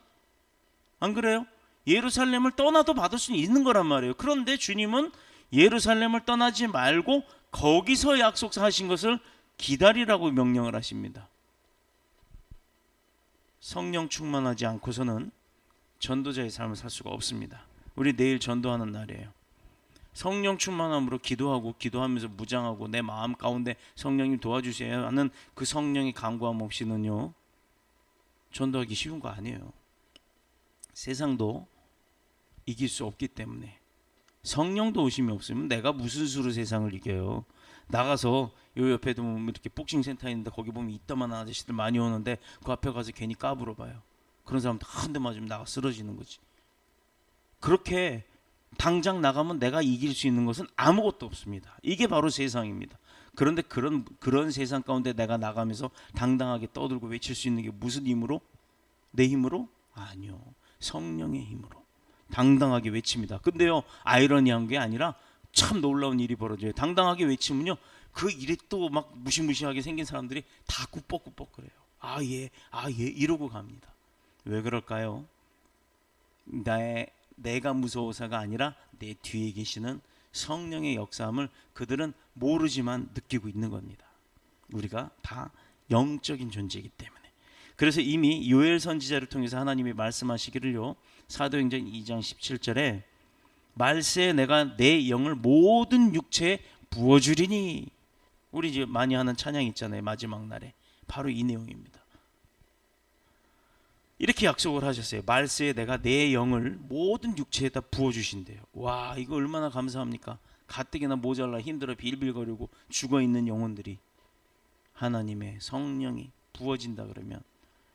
안 그래요? 예루살렘을 떠나도 받을 수는 있는 거란 말이에요. 그런데 주님은 예루살렘을 떠나지 말고 거기서 약속하신 것을 기다리라고 명령을 하십니다. 성령 충만하지 않고서는 전도자의 삶을 살 수가 없습니다. 우리 내일 전도하는 날이에요. 성령 충만함으로 기도하면서 무장하고 내 마음 가운데 성령님 도와주세요 하는 그 성령의 간구함 없이는요, 전도하기 쉬운 거 아니에요. 세상도 이길 수 없기 때문에 성령도 오심이 없으면 내가 무슨 수로 세상을 이겨요? 나가서 요 옆에도 보면 이렇게 복싱 센터 있는데 거기 보면 이따만한 아저씨들 많이 오는데 그 앞에 가서 괜히 까불어 봐요. 그런 사람들 한 대 맞으면 나가 쓰러지는 거지. 그렇게 당장 나가면 내가 이길 수 있는 것은 아무것도 없습니다. 이게 바로 세상입니다. 그런데 그런 세상 가운데 내가 나가면서 당당하게 떠들고 외칠 수 있는 게 무슨 힘으로? 내 힘으로? 아니요. 성령의 힘으로 당당하게 외칩니다. 근데요, 아이러니한 게 아니라 참 놀라운 일이 벌어져요. 당당하게 외치면요, 그 일이 또 막 무시무시하게 생긴 사람들이 다 꾸벅꾸벅 그래요. 아 예, 아 예, 이러고 갑니다. 왜 그럴까요? 내가 무서워서가 아니라 내 뒤에 계시는 성령의 역사함을 그들은 모르지만 느끼고 있는 겁니다. 우리가 다 영적인 존재이기 때문에. 그래서 이미 요엘 선지자를 통해서 하나님이 말씀하시기를요, 사도행전 2장 17절에 말세에 내가 내 영을 모든 육체에 부어주리니, 우리 이제 많이 하는 찬양 있잖아요, 마지막 날에. 바로 이 내용입니다. 이렇게 약속을 하셨어요. 말세에 내가 내 영을 모든 육체에다 부어주신대요. 와, 이거 얼마나 감사합니까? 가뜩이나 모자라 힘들어 빌빌거리고 죽어있는 영혼들이 하나님의 성령이 부어진다 그러면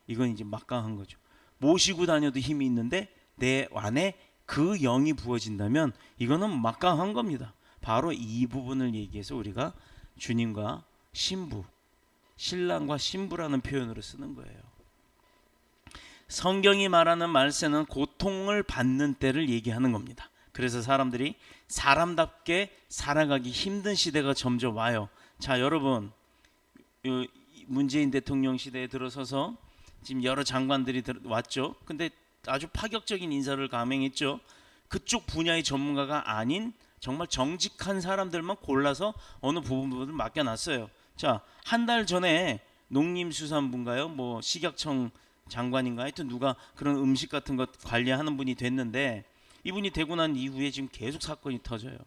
이건 이제 막강한 거죠. 모시고 다녀도 힘이 있는데 내 안에 그 영이 부어진다면 이거는 막강한 겁니다. 바로 이 부분을 얘기해서 우리가 주님과 신부, 신랑과 신부라는 표현으로 쓰는 거예요. 성경이 말하는 말세는 고통을 받는 때를 얘기하는 겁니다. 그래서 사람들이 사람답게 살아가기 힘든 시대가 점점 와요. 자, 여러분, 문재인 대통령 시대에 들어서서 지금 여러 장관들이 왔죠. 근데 아주 파격적인 인사를 감행했죠. 그쪽 분야의 전문가가 아닌 정말 정직한 사람들만 골라서 어느 부분을 맡겨놨어요. 자, 한 달 전에 농림수산부인가요? 뭐 식약청 장관인가, 하여튼 누가 그런 음식 같은 것 관리하는 분이 됐는데, 이분이 되고 난 이후에 지금 계속 사건이 터져요.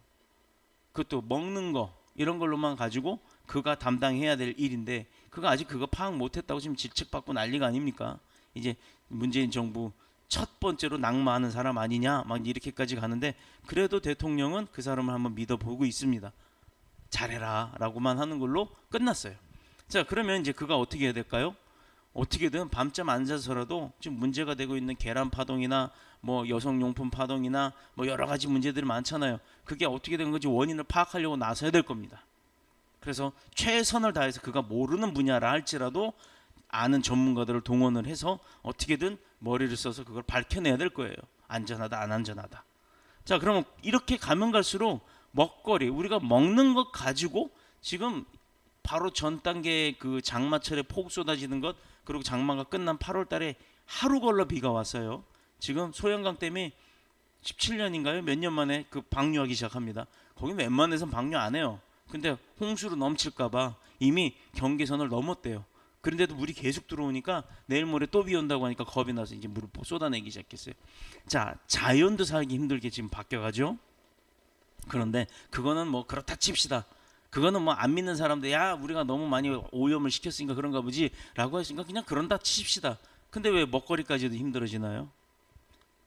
그것도 먹는 거 이런 걸로만 가지고 그가 담당해야 될 일인데 그가 아직 그거 파악 못했다고 지금 질책받고 난리가 아닙니까? 이제 문재인 정부 첫 번째로 낙마하는 사람 아니냐 막 이렇게까지 가는데, 그래도 대통령은 그 사람을 한번 믿어보고 있습니다. 잘해라 라고만 하는 걸로 끝났어요. 자, 그러면 이제 그가 어떻게 해야 될까요? 어떻게든 밤잠 안 자서라도 지금 문제가 되고 있는 계란 파동이나 뭐 여성용품 파동이나 뭐 여러 가지 문제들이 많잖아요. 그게 어떻게 된 건지 원인을 파악하려고 나서야 될 겁니다. 그래서 최선을 다해서 그가 모르는 분야라 할지라도 아는 전문가들을 동원을 해서 어떻게든 머리를 써서 그걸 밝혀내야 될 거예요. 안전하다 안 안전하다. 자, 그러면 이렇게 가면 갈수록 먹거리, 우리가 먹는 것 가지고 지금 바로 전 단계 그 장마철에 폭우 쏟아지는 것, 그리고 장마가 끝난 8월 달에 하루 걸러 비가 왔어요. 지금 소형강 댐이 17년인가요? 몇 년 만에 그 방류하기 시작합니다. 거기 웬만해선 방류 안 해요. 근데 홍수로 넘칠까봐 이미 경계선을 넘었대요. 그런데도 물이 계속 들어오니까 내일 모레 또 비 온다고 하니까 겁이 나서 이제 물을 쏟아내기 시작했어요. 자, 자연도 살기 힘들게 지금 바뀌어가죠. 그런데 그거는 뭐 그렇다 칩시다. 그거는 뭐 안 믿는 사람들, 야 우리가 너무 많이 오염을 시켰으니까 그런가 보지 라고 했으니까 그냥 그런다 칩시다. 근데 왜 먹거리까지도 힘들어지나요?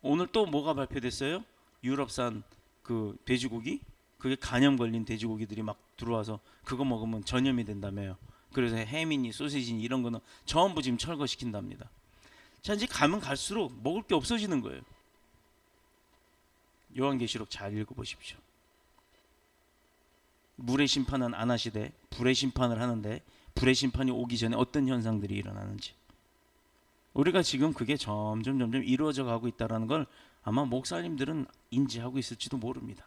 오늘 또 뭐가 발표됐어요? 유럽산 그 돼지고기, 그게 간염 걸린 돼지고기들이 막 들어와서 그거 먹으면 전염이 된다며요. 그래서 햄이니 소시지니 이런 거는 전부 지금 철거시킨답니다. 자, 이제 가면 갈수록 먹을 게 없어지는 거예요. 요한계시록 잘 읽어보십시오. 물의 심판은 안 하시되 불의 심판을 하는데, 불의 심판이 오기 전에 어떤 현상들이 일어나는지, 우리가 지금 그게 점점 이루어져 가고 있다는 걸 아마 목사님들은 인지하고 있을지도 모릅니다.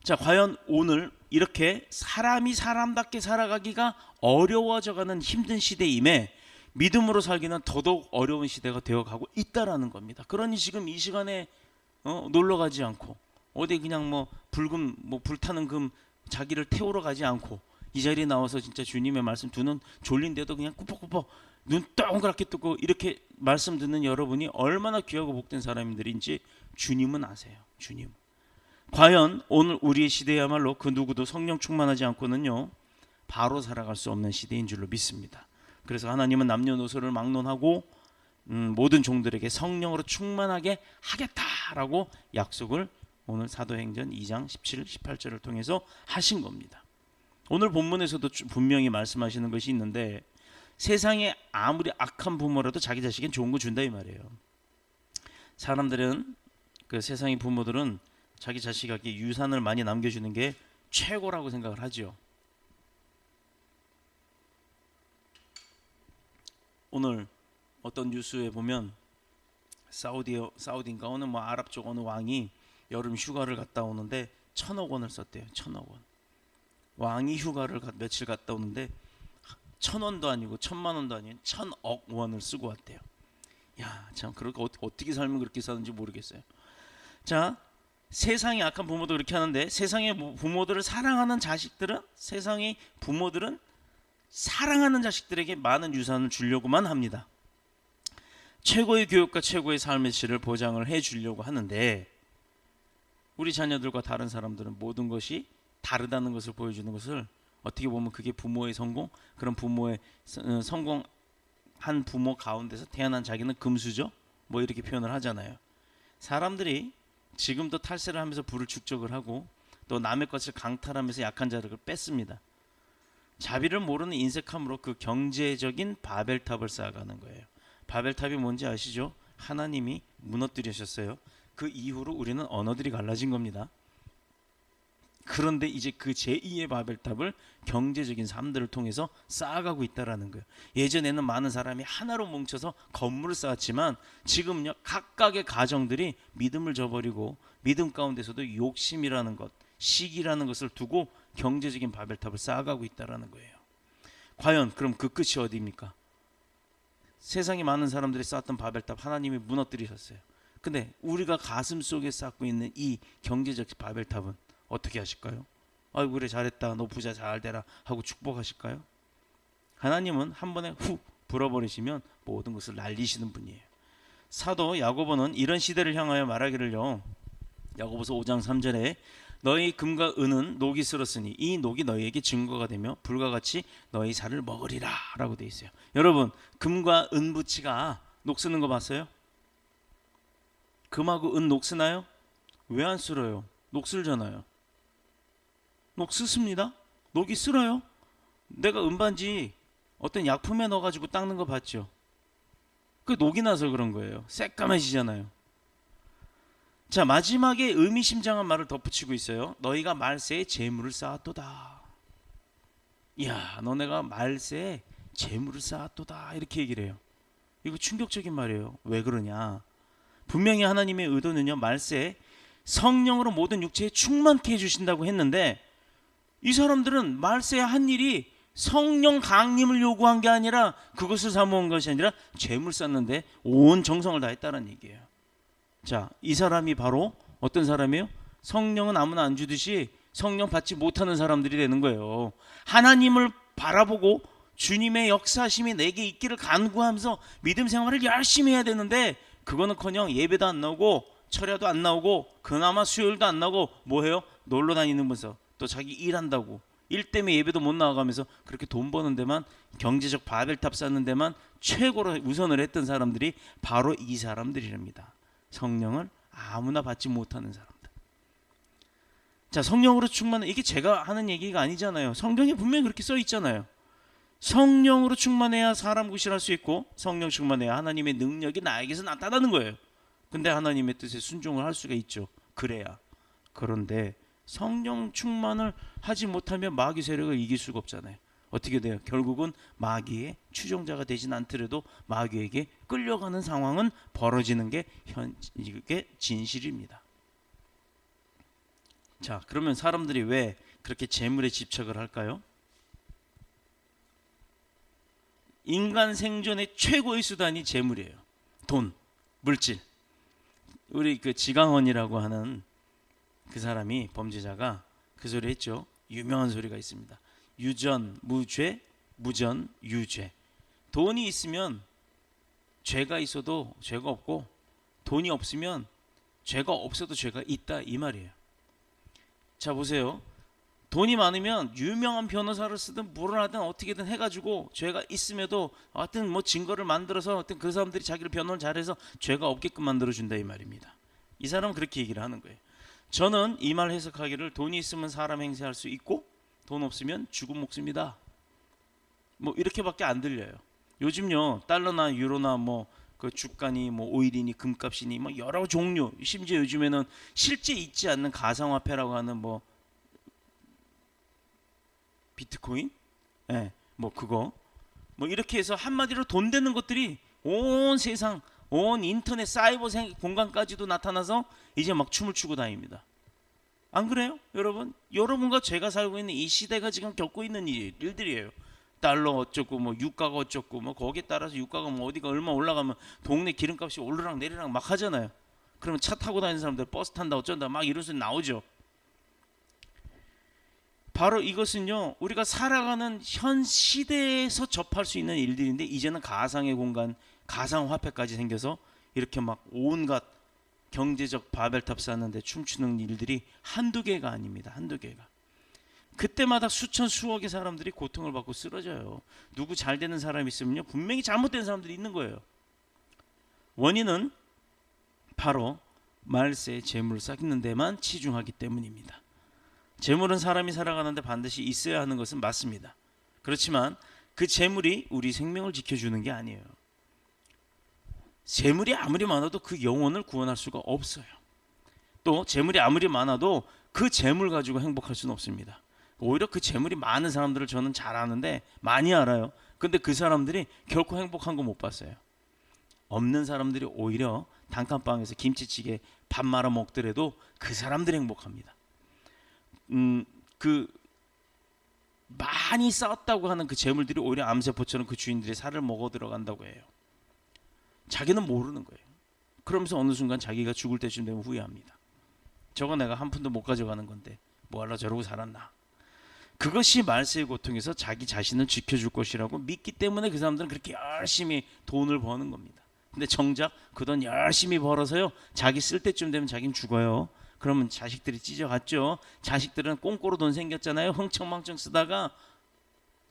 자, 과연 오늘 이렇게 사람이 사람답게 살아가기가 어려워져가는 힘든 시대임에 믿음으로 살기는 더더욱 어려운 시대가 되어가고 있다라는 겁니다. 그러니 지금 이 시간에 놀러 가지 않고 어디 그냥 뭐 불금 뭐 불타는 금 자기를 태우러 가지 않고 이 자리에 나와서 진짜 주님의 말씀 두 눈 졸린데도 그냥 꾸벅꾸벅 눈 동그랗게 뜨고 이렇게 말씀 듣는 여러분이 얼마나 귀하고 복된 사람들인지 주님은 아세요. 주님. 과연 오늘 우리의 시대야말로 그 누구도 성령 충만하지 않고는요 바로 살아갈 수 없는 시대인 줄로 믿습니다. 그래서 하나님은 남녀노소를 막론하고 모든 종들에게 성령으로 충만하게 하겠다라고 약속을 오늘 사도행전 2장 17, 18절을 통해서 하신 겁니다. 오늘 본문에서도 분명히 말씀하시는 것이 있는데 세상에 아무리 악한 부모라도 자기 자식엔 좋은 거 준다 이 말이에요. 사람들은 그 세상의 부모들은 자기 자식에게 유산을 많이 남겨주는 게 최고라고 생각을 하죠. 오늘 어떤 뉴스에 보면 사우디인가 어느 뭐 아랍 쪽 어느 왕이 여름 휴가를 갔다 오는데 1,000억 원을 썼대요. 1,000억 원. 왕이 휴가를 며칠 갔다 오는데 1,000원도 아니고 1,000만 원도 아니고 1,000억 원을 쓰고 왔대요. 야, 참 그렇게 어떻게 살면 그렇게 사는지 모르겠어요. 자, 세상에 악한 부모도 그렇게 하는데 세상의 부모들을 사랑하는 자식들은 세상의 부모들은 사랑하는 자식들에게 많은 유산을 주려고만 합니다. 최고의 교육과 최고의 삶의 질을 보장을 해 주려고 하는데 우리 자녀들과 다른 사람들은 모든 것이 다르다는 것을 보여주는 것을 어떻게 보면 그게 부모의 성공, 그런 부모의 성공한 부모 가운데서 태어난 자기는 금수저 뭐 이렇게 표현을 하잖아요. 사람들이 지금도 탈세를 하면서 부를 축적을 하고 또 남의 것을 강탈하면서 약한 자를 뺏습니다. 자비를 모르는 인색함으로 그 경제적인 바벨탑을 쌓아가는 거예요. 바벨탑이 뭔지 아시죠? 하나님이 무너뜨리셨어요. 그 이후로 우리는 언어들이 갈라진 겁니다. 그런데 이제 그 제2의 바벨탑을 경제적인 삶들을 통해서 쌓아가고 있다라는 거예요. 예전에는 많은 사람이 하나로 뭉쳐서 건물을 쌓았지만 지금요 각각의 가정들이 믿음을 저버리고 믿음 가운데서도 욕심이라는 것, 시기라는 것을 두고 경제적인 바벨탑을 쌓아가고 있다라는 거예요. 과연 그럼 그 끝이 어디입니까? 세상에 많은 사람들이 쌓았던 바벨탑 하나님이 무너뜨리셨어요. 근데 우리가 가슴 속에 쌓고 있는 이 경제적 바벨탑은 어떻게 하실까요? 아이고 그래 잘했다 너 부자 잘 되라 하고 축복하실까요? 하나님은 한 번에 훅 불어버리시면 모든 것을 날리시는 분이에요. 사도 야고보는 이런 시대를 향하여 말하기를요, 야고보서 5장 3절에 너희 금과 은은 녹이 쓸었으니 이 녹이 너희에게 증거가 되며 불과 같이 너희 살을 먹으리라 라고 되어 있어요. 여러분 금과 은 부치가 녹 쓰는 거 봤어요? 금하고 은 녹 쓰나요? 왜 안 쓸어요? 녹 쓸잖아요. 녹 쓰습니다. 녹이 쓸어요. 내가 은반지 어떤 약품에 넣어가지고 닦는 거 봤죠? 그 녹이 나서 그런 거예요. 새까매지잖아요. 자, 마지막에 의미심장한 말을 덧붙이고 있어요. 너희가 말세에 재물을 쌓았도다. 이야, 너네가 말세에 재물을 쌓았도다 이렇게 얘기를 해요. 이거 충격적인 말이에요. 왜 그러냐? 분명히 하나님의 의도는요, 말세에 성령으로 모든 육체에 충만케 해주신다고 했는데 이 사람들은 말세에 한 일이 성령 강림을 요구한 게 아니라 그것을 사모한 것이 아니라 재물 쌓는데 온 정성을 다했다는 얘기예요. 자, 이 사람이 바로 어떤 사람이에요? 성령은 아무나 안 주듯이 성령 받지 못하는 사람들이 되는 거예요. 하나님을 바라보고 주님의 역사심이 내게 있기를 간구하면서 믿음 생활을 열심히 해야 되는데 그거는커녕 예배도 안 나오고 철야도 안 나오고 그나마 수요일도 안 나오고 뭐해요? 놀러 다니면서 또 자기 일한다고 일 때문에 예배도 못 나가면서 그렇게 돈 버는 데만 경제적 바벨탑 쌓는 데만 최고로 우선을 했던 사람들이 바로 이 사람들이랍니다. 성령을 아무나 받지 못하는 사람들. 자, 성령으로 충만해. 이게 제가 하는 얘기가 아니잖아요. 성경에 분명히 그렇게 써 있잖아요. 성령으로 충만해야 사람 구실할 수 있고 성령 충만해야 하나님의 능력이 나에게서 나타나는 거예요. 근데 하나님의 뜻에 순종을 할 수가 있죠. 그래야. 그런데 성령 충만을 하지 못하면 마귀 세력을 이길 수가 없잖아요. 어떻게 돼요? 결국은 마귀의 추종자가 되진 않더라도 마귀에게 끌려가는 상황은 벌어지는 게 이게 진실입니다. 자, 그러면 사람들이 왜 그렇게 재물에 집착을 할까요? 인간 생존의 최고의 수단이 재물이에요. 돈, 물질. 우리 그 지강원이라고 하는 그 사람이 범죄자가 그 소리 했죠. 유명한 소리가 있습니다. 유전 무죄, 무전 유죄. 돈이 있으면 죄가 있어도 죄가 없고 돈이 없으면 죄가 없어도 죄가 있다 이 말이에요. 자, 보세요. 돈이 많으면 유명한 변호사를 쓰든 뭐를 하든 어떻게든 해가지고 죄가 있음에도 하여튼 뭐 증거를 만들어서 하여튼 그 사람들이 자기를 변호를 잘해서 죄가 없게끔 만들어준다 이 말입니다. 이 사람은 그렇게 얘기를 하는 거예요. 저는 이 말 해석하기를 돈이 있으면 사람 행세할 수 있고 돈 없으면 죽은 목숨이다. 뭐 이렇게밖에 안 들려요. 요즘요 달러나 유로나 뭐 그 주가니 뭐 오일이니 금값이니 뭐 여러 종류, 심지어 요즘에는 실제 있지 않는 가상화폐라고 하는 뭐 비트코인, 예, 뭐 그거 뭐 이렇게 해서 한마디로 돈 되는 것들이 온 세상, 온 인터넷 사이버 공간까지도 나타나서 이제 막 춤을 추고 다닙니다. 안 그래요? 여러분, 여러분과 제가 살고 있는 이 시대가 지금 겪고 있는 일들이에요. 달러 어쩌고 뭐 유가가 어쩌고 뭐 거기에 따라서 유가가 뭐 어디가 얼마 올라가면 동네 기름값이 오르락 내리락 막 하잖아요. 그러면 차 타고 다니는 사람들 버스 탄다 어쩐다 막 이런 소리 나오죠. 바로 이것은요 우리가 살아가는 현 시대에서 접할 수 있는 일들인데, 이제는 가상의 공간, 가상화폐까지 생겨서 이렇게 막 온갖 경제적 바벨탑 쌓는데 춤추는 일들이 한두 개가 아닙니다. 한두 개가. 그때마다 수천 수억의 사람들이 고통을 받고 쓰러져요. 누구 잘 되는 사람이 있으면요 분명히 잘못된 사람들이 있는 거예요. 원인은 바로 말세 재물을 쌓는 데만 치중하기 때문입니다. 재물은 사람이 살아가는데 반드시 있어야 하는 것은 맞습니다. 그렇지만 그 재물이 우리 생명을 지켜주는 게 아니에요. 재물이 아무리 많아도 그 영혼을 구원할 수가 없어요. 또 재물이 아무리 많아도 그 재물 가지고 행복할 수는 없습니다. 오히려 그 재물이 많은 사람들을 저는 잘 아는데, 많이 알아요. 근데 그 사람들이 결코 행복한 거 못 봤어요. 없는 사람들이 오히려 단칸방에서 김치찌개 밥 말아 먹더라도 그 사람들이 행복합니다. 그 많이 쌓았다고 하는 그 재물들이 오히려 암세포처럼 그 주인들의 살을 먹어 들어간다고 해요. 자기는 모르는 거예요. 그러면서 어느 순간 자기가 죽을 때쯤 되면 후회합니다. 저거 내가 한 푼도 못 가져가는 건데 뭐하러 저러고 살았나. 그것이 말세의 고통에서 자기 자신을 지켜줄 것이라고 믿기 때문에 그 사람들은 그렇게 열심히 돈을 버는 겁니다. 근데 정작 그 돈 열심히 벌어서요 자기 쓸 때쯤 되면 자기는 죽어요. 그러면 자식들이 찢어갔죠. 자식들은 꽁꼬로 돈 생겼잖아요. 흥청망청 쓰다가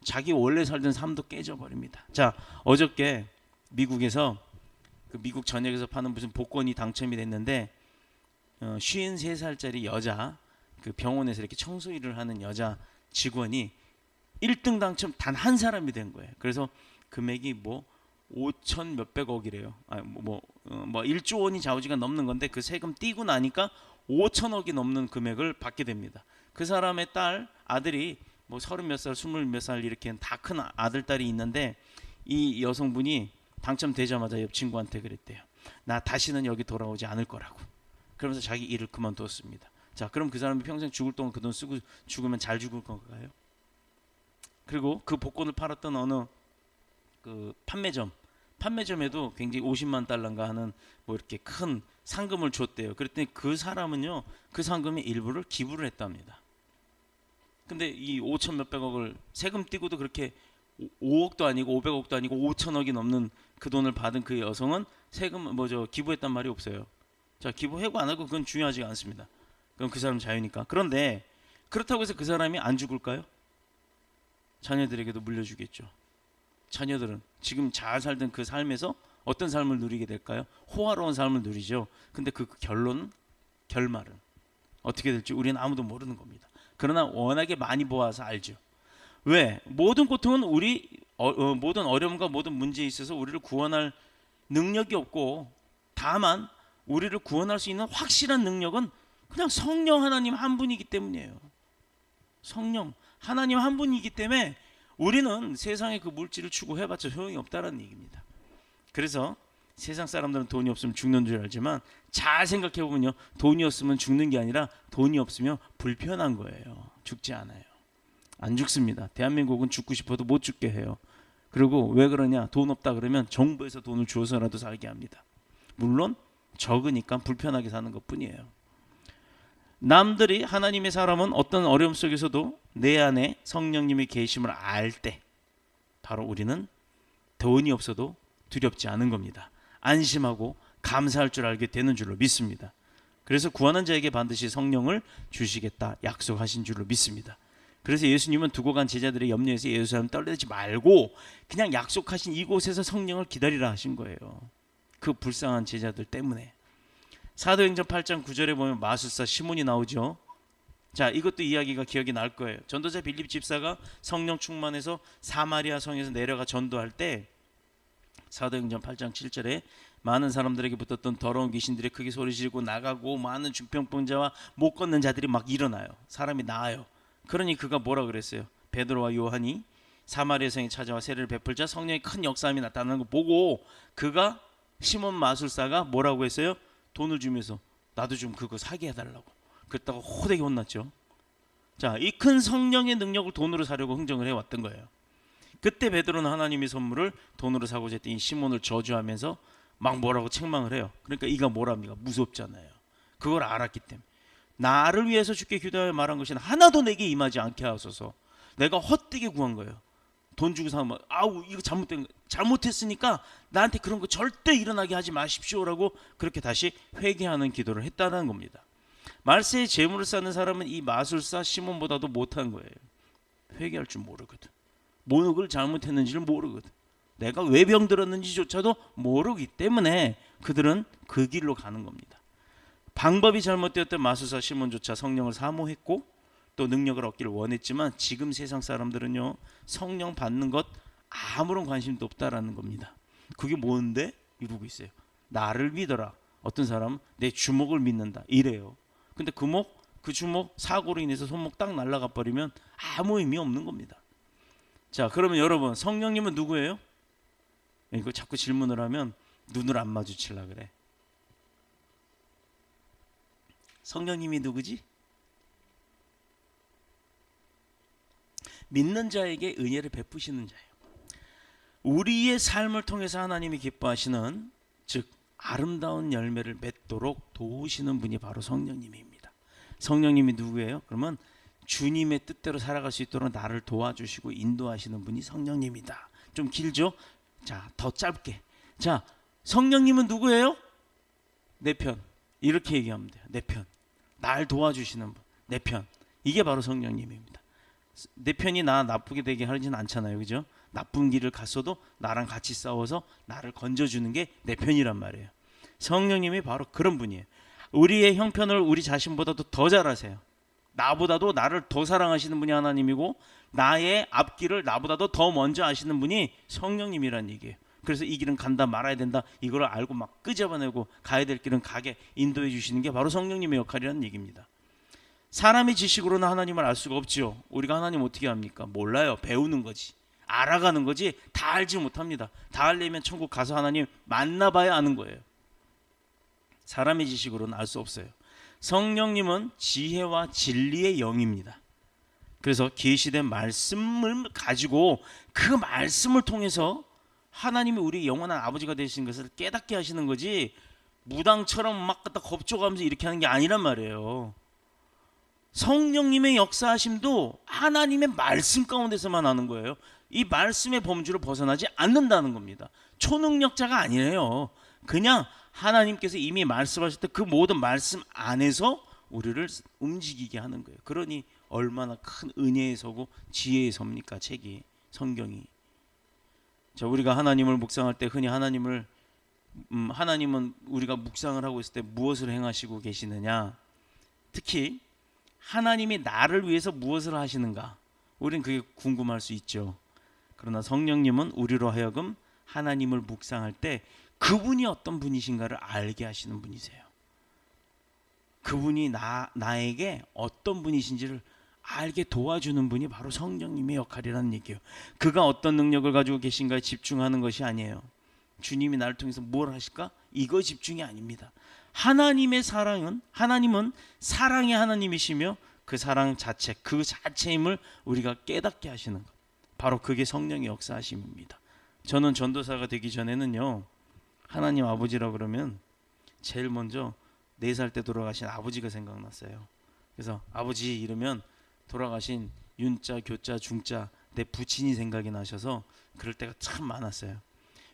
자기 원래 살던 삶도 깨져버립니다. 자, 어저께 미국에서 그 미국 전역에서 파는 무슨 복권이 당첨이 됐는데 53살짜리 여자, 그 병원에서 이렇게 청소 일을 하는 여자 직원이 1등 당첨 단 한 사람이 된 거예요. 그래서 금액이 뭐 5천 몇백억이래요. 뭐 1조 원이 좌우지가 넘는 건데 그 세금 떼고 나니까 5천억이 넘는 금액을 받게 됩니다. 그 사람의 딸, 아들이 뭐 30몇 살, 20몇 살 이렇게 다 큰 아들, 딸이 있는데 이 여성분이 당첨되자마자 옆 친구한테 그랬대요. 나 다시는 여기 돌아오지 않을 거라고. 그러면서 자기 일을 그만두었습니다. 자, 그럼 그 사람이 평생 죽을 동안 그 돈 쓰고 죽으면 잘 죽을 건가요? 그리고 그 복권을 팔았던 어느 그 판매점에도 굉장히 50만 달러인가 하는 뭐 이렇게 큰 상금을 줬대요. 그랬더니 그 사람은요 그 상금의 일부를 기부를 했답니다. 근데 이 5천 몇백억을 세금 떼고도 그렇게 5억도 아니고 500억도 아니고 5천억이 넘는 그 돈을 받은 그 여성은 세금 기부했단 말이 없어요. 자, 기부 해고 안 하고 그건 중요하지 않습니다. 그럼 그 사람 자유니까. 그런데 그렇다고 해서 그 사람이 안 죽을까요? 자녀들에게도 물려주겠죠. 자녀들은 지금 잘 살던 그 삶에서 어떤 삶을 누리게 될까요? 호화로운 삶을 누리죠. 근데 그 결말은 어떻게 될지 우리는 아무도 모르는 겁니다. 그러나 워낙에 많이 보아서 알죠. 왜? 모든 고통은 모든 어려움과 모든 문제에 있어서 우리를 구원할 능력이 없고, 다만 우리를 구원할 수 있는 확실한 능력은 그냥 성령 하나님 한 분이기 때문이에요. 성령 하나님 한 분이기 때문에 우리는 세상의 그 물질을 추구해봤자 소용이 없다는 얘기입니다. 그래서 세상 사람들은 돈이 없으면 죽는 줄 알지만 잘 생각해보면요, 돈이 없으면 죽는 게 아니라 돈이 없으면 불편한 거예요. 죽지 않아요. 안 죽습니다. 대한민국은 죽고 싶어도 못 죽게 해요. 그리고 왜 그러냐, 돈 없다 그러면 정부에서 돈을 주어서라도 살게 합니다. 물론 적으니까 불편하게 사는 것뿐이에요. 남들이, 하나님의 사람은 어떤 어려움 속에서도 내 안에 성령님의 계심을 알 때 바로 우리는 돈이 없어도 두렵지 않은 겁니다. 안심하고 감사할 줄 알게 되는 줄로 믿습니다. 그래서 구하는 자에게 반드시 성령을 주시겠다 약속하신 줄로 믿습니다. 그래서 예수님은 두고 간 제자들의 염려에서 예루살렘 떨어지지 말고 그냥 약속하신 이곳에서 성령을 기다리라 하신 거예요. 그 불쌍한 제자들 때문에. 사도행전 8장 9절에 보면 마술사 시몬이 나오죠. 자, 이것도 이야기가 기억이 날 거예요. 전도자 빌립 집사가 성령 충만해서 사마리아 성에서 내려가 전도할 때 사도행전 8장 7절에 많은 사람들에게 붙었던 더러운 귀신들이 크게 소리 지르고 나가고 많은 중병병자와 못 걷는 자들이 막 일어나요. 사람이 나아요. 그러니 그가 뭐라 그랬어요? 베드로와 요한이 사마리아 성에 찾아와 세례를 베풀자 성령의 큰 역사함이 나타나는 거 보고 그가 시몬 마술사가 뭐라고 했어요? 돈을 주면서 나도 좀 그거 사게 해달라고 그랬다가 호되게 혼났죠. 자, 이 큰 성령의 능력을 돈으로 사려고 흥정을 해왔던 거예요. 그때 베드로는 하나님의 선물을 돈으로 사고자 했더니 시몬을 저주하면서 막 뭐라고 책망을 해요. 그러니까 이가 뭐랍니까? 무섭잖아요. 그걸 알았기 때문에 나를 위해서 주께 기도하여 말한 것이 하나도 내게 임하지 않게 하소서. 내가 헛되게 구한 거예요. 돈 주고 사면 아우 이거 잘못했으니까 나한테 그런 거 절대 일어나게 하지 마십시오라고 그렇게 다시 회개하는 기도를 했다는 겁니다. 말세에 재물을 쌓는 사람은 이 마술사 시몬보다도 못한 거예요. 회개할 줄 모르거든. 뭐를 잘못했는지를 모르거든. 내가 왜 병들었는지조차도 모르기 때문에 그들은 그 길로 가는 겁니다. 방법이 잘못되었던 마술사 시몬조차 성령을 사모했고 또 능력을 얻기를 원했지만 지금 세상 사람들은요 성령 받는 것 아무런 관심도 없다라는 겁니다. 그게 뭔데? 이러고 있어요. 나를 믿어라. 어떤 사람은 내 주먹을 믿는다 이래요. 근데 그 주먹 사고로 인해서 손목 딱 날아가 버리면 아무 의미 없는 겁니다. 자, 그러면 여러분 성령님은 누구예요? 이거 자꾸 질문을 하면 눈을 안 마주치려고 그래. 성령님이 누구지? 믿는 자에게 은혜를 베푸시는 자예요. 우리의 삶을 통해서 하나님이 기뻐하시는 즉 아름다운 열매를 맺도록 도우시는 분이 바로 성령님입니다. 성령님이 누구예요? 그러면 주님의 뜻대로 살아갈 수 있도록 나를 도와주시고 인도하시는 분이 성령님이다. 좀 길죠? 자, 더 짧게. 자, 성령님은 누구예요? 내 편. 이렇게 얘기하면 돼요. 내 편. 날 도와주시는 분. 내 편. 이게 바로 성령님입니다. 내 편이 나 나쁘게 되게 하지는 않잖아요. 그죠? 나쁜 길을 갔어도 나랑 같이 싸워서 나를 건져주는 게 내 편이란 말이에요. 성령님이 바로 그런 분이에요. 우리의 형편을 우리 자신보다도 더 잘 아세요. 나보다도 나를 더 사랑하시는 분이 하나님이고 나의 앞길을 나보다도 더 먼저 아시는 분이 성령님이란 얘기예요. 그래서 이 길은 간다 말아야 된다 이걸 알고 막 끄집어내고 가야 될 길은 가게 인도해 주시는 게 바로 성령님의 역할이라는 얘기입니다. 사람의 지식으로는 하나님을 알 수가 없지요. 우리가 하나님 어떻게 합니까? 몰라요. 배우는 거지. 알아가는 거지 다 알지 못합니다. 다 알려면 천국 가서 하나님 만나봐야 아는 거예요. 사람의 지식으로는 알 수 없어요. 성령님은 지혜와 진리의 영입니다. 그래서 계시된 말씀을 가지고 그 말씀을 통해서 하나님이 우리 영원한 아버지가 되신 것을 깨닫게 하시는 거지 무당처럼 막 갖다 겁줘가면서 이렇게 하는 게 아니란 말이에요. 성령님의 역사하심도 하나님의 말씀 가운데서만 하는 거예요. 이 말씀의 범주를 벗어나지 않는다는 겁니다. 초능력자가 아니에요. 그냥 하나님께서 이미 말씀하실 때 그 모든 말씀 안에서 우리를 움직이게 하는 거예요. 그러니 얼마나 큰 은혜에 서고 지혜에 섭니까? 책이, 성경이. 자, 우리가 하나님을 묵상할 때 흔히 하나님은 우리가 묵상을 하고 있을 때 무엇을 행하시고 계시느냐? 특히 하나님이 나를 위해서 무엇을 하시는가? 우리는 그게 궁금할 수 있죠. 그러나 성령님은 우리로 하여금 하나님을 묵상할 때 그분이 어떤 분이신가를 알게 하시는 분이세요. 그분이 나에게 어떤 분이신지를 알게 도와주는 분이 바로 성령님의 역할이라는 얘기예요. 그가 어떤 능력을 가지고 계신가에 집중하는 것이 아니에요. 주님이 나를 통해서 뭘 하실까? 이거 집중이 아닙니다. 하나님은 사랑의 하나님이시며 그 사랑 자체, 그 자체임을 우리가 깨닫게 하시는 것. 바로 그게 성령의 역사하심입니다. 저는 전도사가 되기 전에는요. 하나님 아버지라 그러면 제일 먼저 4살 때 돌아가신 아버지가 생각났어요. 그래서 아버지 이러면 돌아가신 윤자, 교자, 중자 내 부친이 생각이 나셔서 그럴 때가 참 많았어요.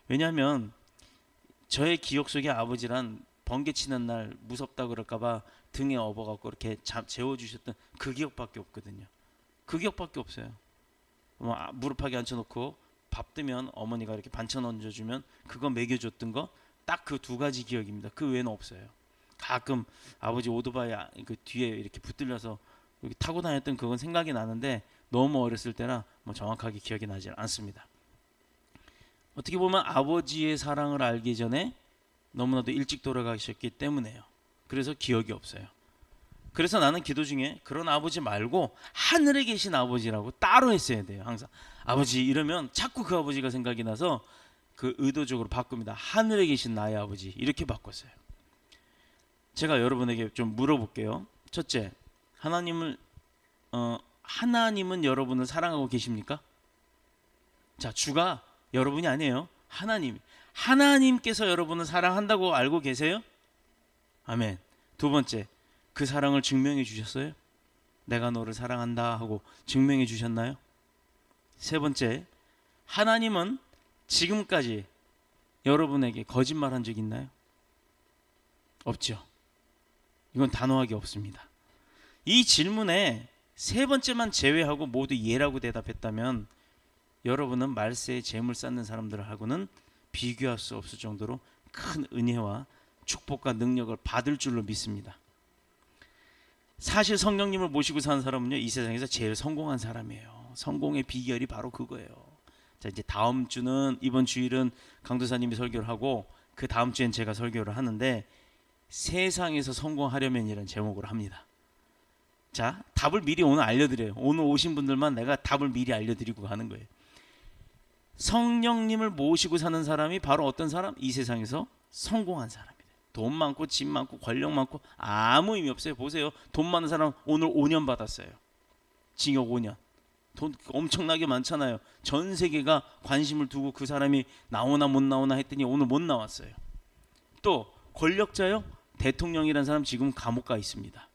왜냐하면 저의 기억 속에 아버지란 번개치는 날 무섭다 그럴까봐 등에 업어갖고 이렇게 재워주셨던 그 기억밖에 없거든요. 그 기억밖에 없어요. 무릎하게 앉혀놓고 밥 뜨면 어머니가 이렇게 반찬 얹어주면 그거 먹여줬던 거 딱 그 2가지 기억입니다. 그 외에는 없어요. 가끔 아버지 오토바이 그 뒤에 이렇게 붙들려서 여기 타고 다녔던 그건 생각이 나는데 너무 어렸을 때라 뭐 정확하게 기억이 나지 않습니다. 어떻게 보면 아버지의 사랑을 알기 전에 너무나도 일찍 돌아가셨기 때문에요. 그래서 기억이 없어요. 그래서 나는 기도 중에 그런 아버지 말고 하늘에 계신 아버지라고 따로 했어야 돼요. 항상 아버지 이러면 자꾸 그 아버지가 생각이 나서 그 의도적으로 바꿉니다. 하늘에 계신 나의 아버지 이렇게 바꿨어요. 제가 여러분에게 좀 물어볼게요. 첫째, 하나님은 여러분을 사랑하고 계십니까? 자, 주가 여러분이 아니에요. 하나님께서 여러분을 사랑한다고 알고 계세요? 아멘. 두 번째, 그 사랑을 증명해 주셨어요? 내가 너를 사랑한다 하고 증명해 주셨나요? 세 번째, 하나님은 지금까지 여러분에게 거짓말한 적 있나요? 없죠. 이건 단호하게 없습니다. 이 질문에 세 번째만 제외하고 모두 예라고 대답했다면 여러분은 말세에 재물 쌓는 사람들하고는 비교할 수 없을 정도로 큰 은혜와 축복과 능력을 받을 줄로 믿습니다. 사실 성령님을 모시고 사는 사람은요, 이 세상에서 제일 성공한 사람이에요. 성공의 비결이 바로 그거예요. 자, 이제 다음 주는, 이번 주일은 강도사님이 설교를 하고 그 다음 주엔 제가 설교를 하는데 세상에서 성공하려면이라는 제목으로 합니다. 자, 답을 미리 오늘 알려드려요. 오늘 오신 분들만 내가 답을 미리 알려드리고 가는 거예요. 성령님을 모시고 사는 사람이 바로 어떤 사람? 이 세상에서 성공한 사람이에요. 돈 많고 집 많고 권력 많고 아무 의미 없어요. 보세요. 돈 많은 사람 오늘 5년 받았어요. 징역 5년. 돈 엄청나게 많잖아요. 전 세계가 관심을 두고 그 사람이 나오나 못 나오나 했더니 오늘 못 나왔어요. 또 권력자요? 대통령이라는 사람 지금 감옥 가 있습니다.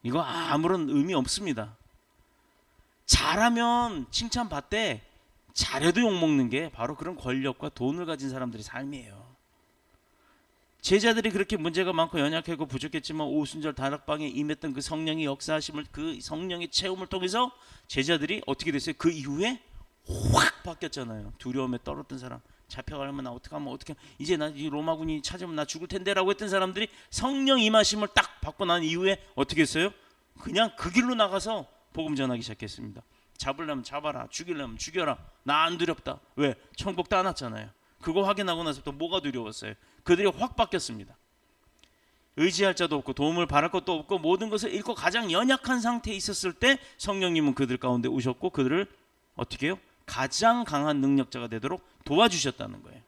이거 아무런 의미 없습니다. 잘하면 칭찬받되 잘해도 욕먹는 게 바로 그런 권력과 돈을 가진 사람들의 삶이에요. 제자들이 그렇게 문제가 많고 연약하고 부족했지만 오순절 다락방에 임했던 그 성령의 역사하심을, 그 성령의 체험을 통해서 제자들이 어떻게 됐어요? 그 이후에 확 바뀌었잖아요. 두려움에 떨었던 사람, 잡혀가려면 나 어떡하면 이제 나 이 로마군이 찾으면 나 죽을 텐데 라고 했던 사람들이 성령 임하심을 딱 받고 난 이후에 어떻게 했어요? 그냥 그 길로 나가서 복음 전하기 시작했습니다. 잡으려면 잡아라, 죽이려면 죽여라, 나 안 두렵다. 왜? 천국 따놨잖아요. 그거 확인하고 나서부터 뭐가 두려웠어요? 그들이 확 바뀌었습니다. 의지할 자도 없고 도움을 바랄 것도 없고 모든 것을 잃고 가장 연약한 상태에 있었을 때 성령님은 그들 가운데 오셨고 그들을 어떻게 해요? 가장 강한 능력자가 되도록 도와주셨다는 거예요.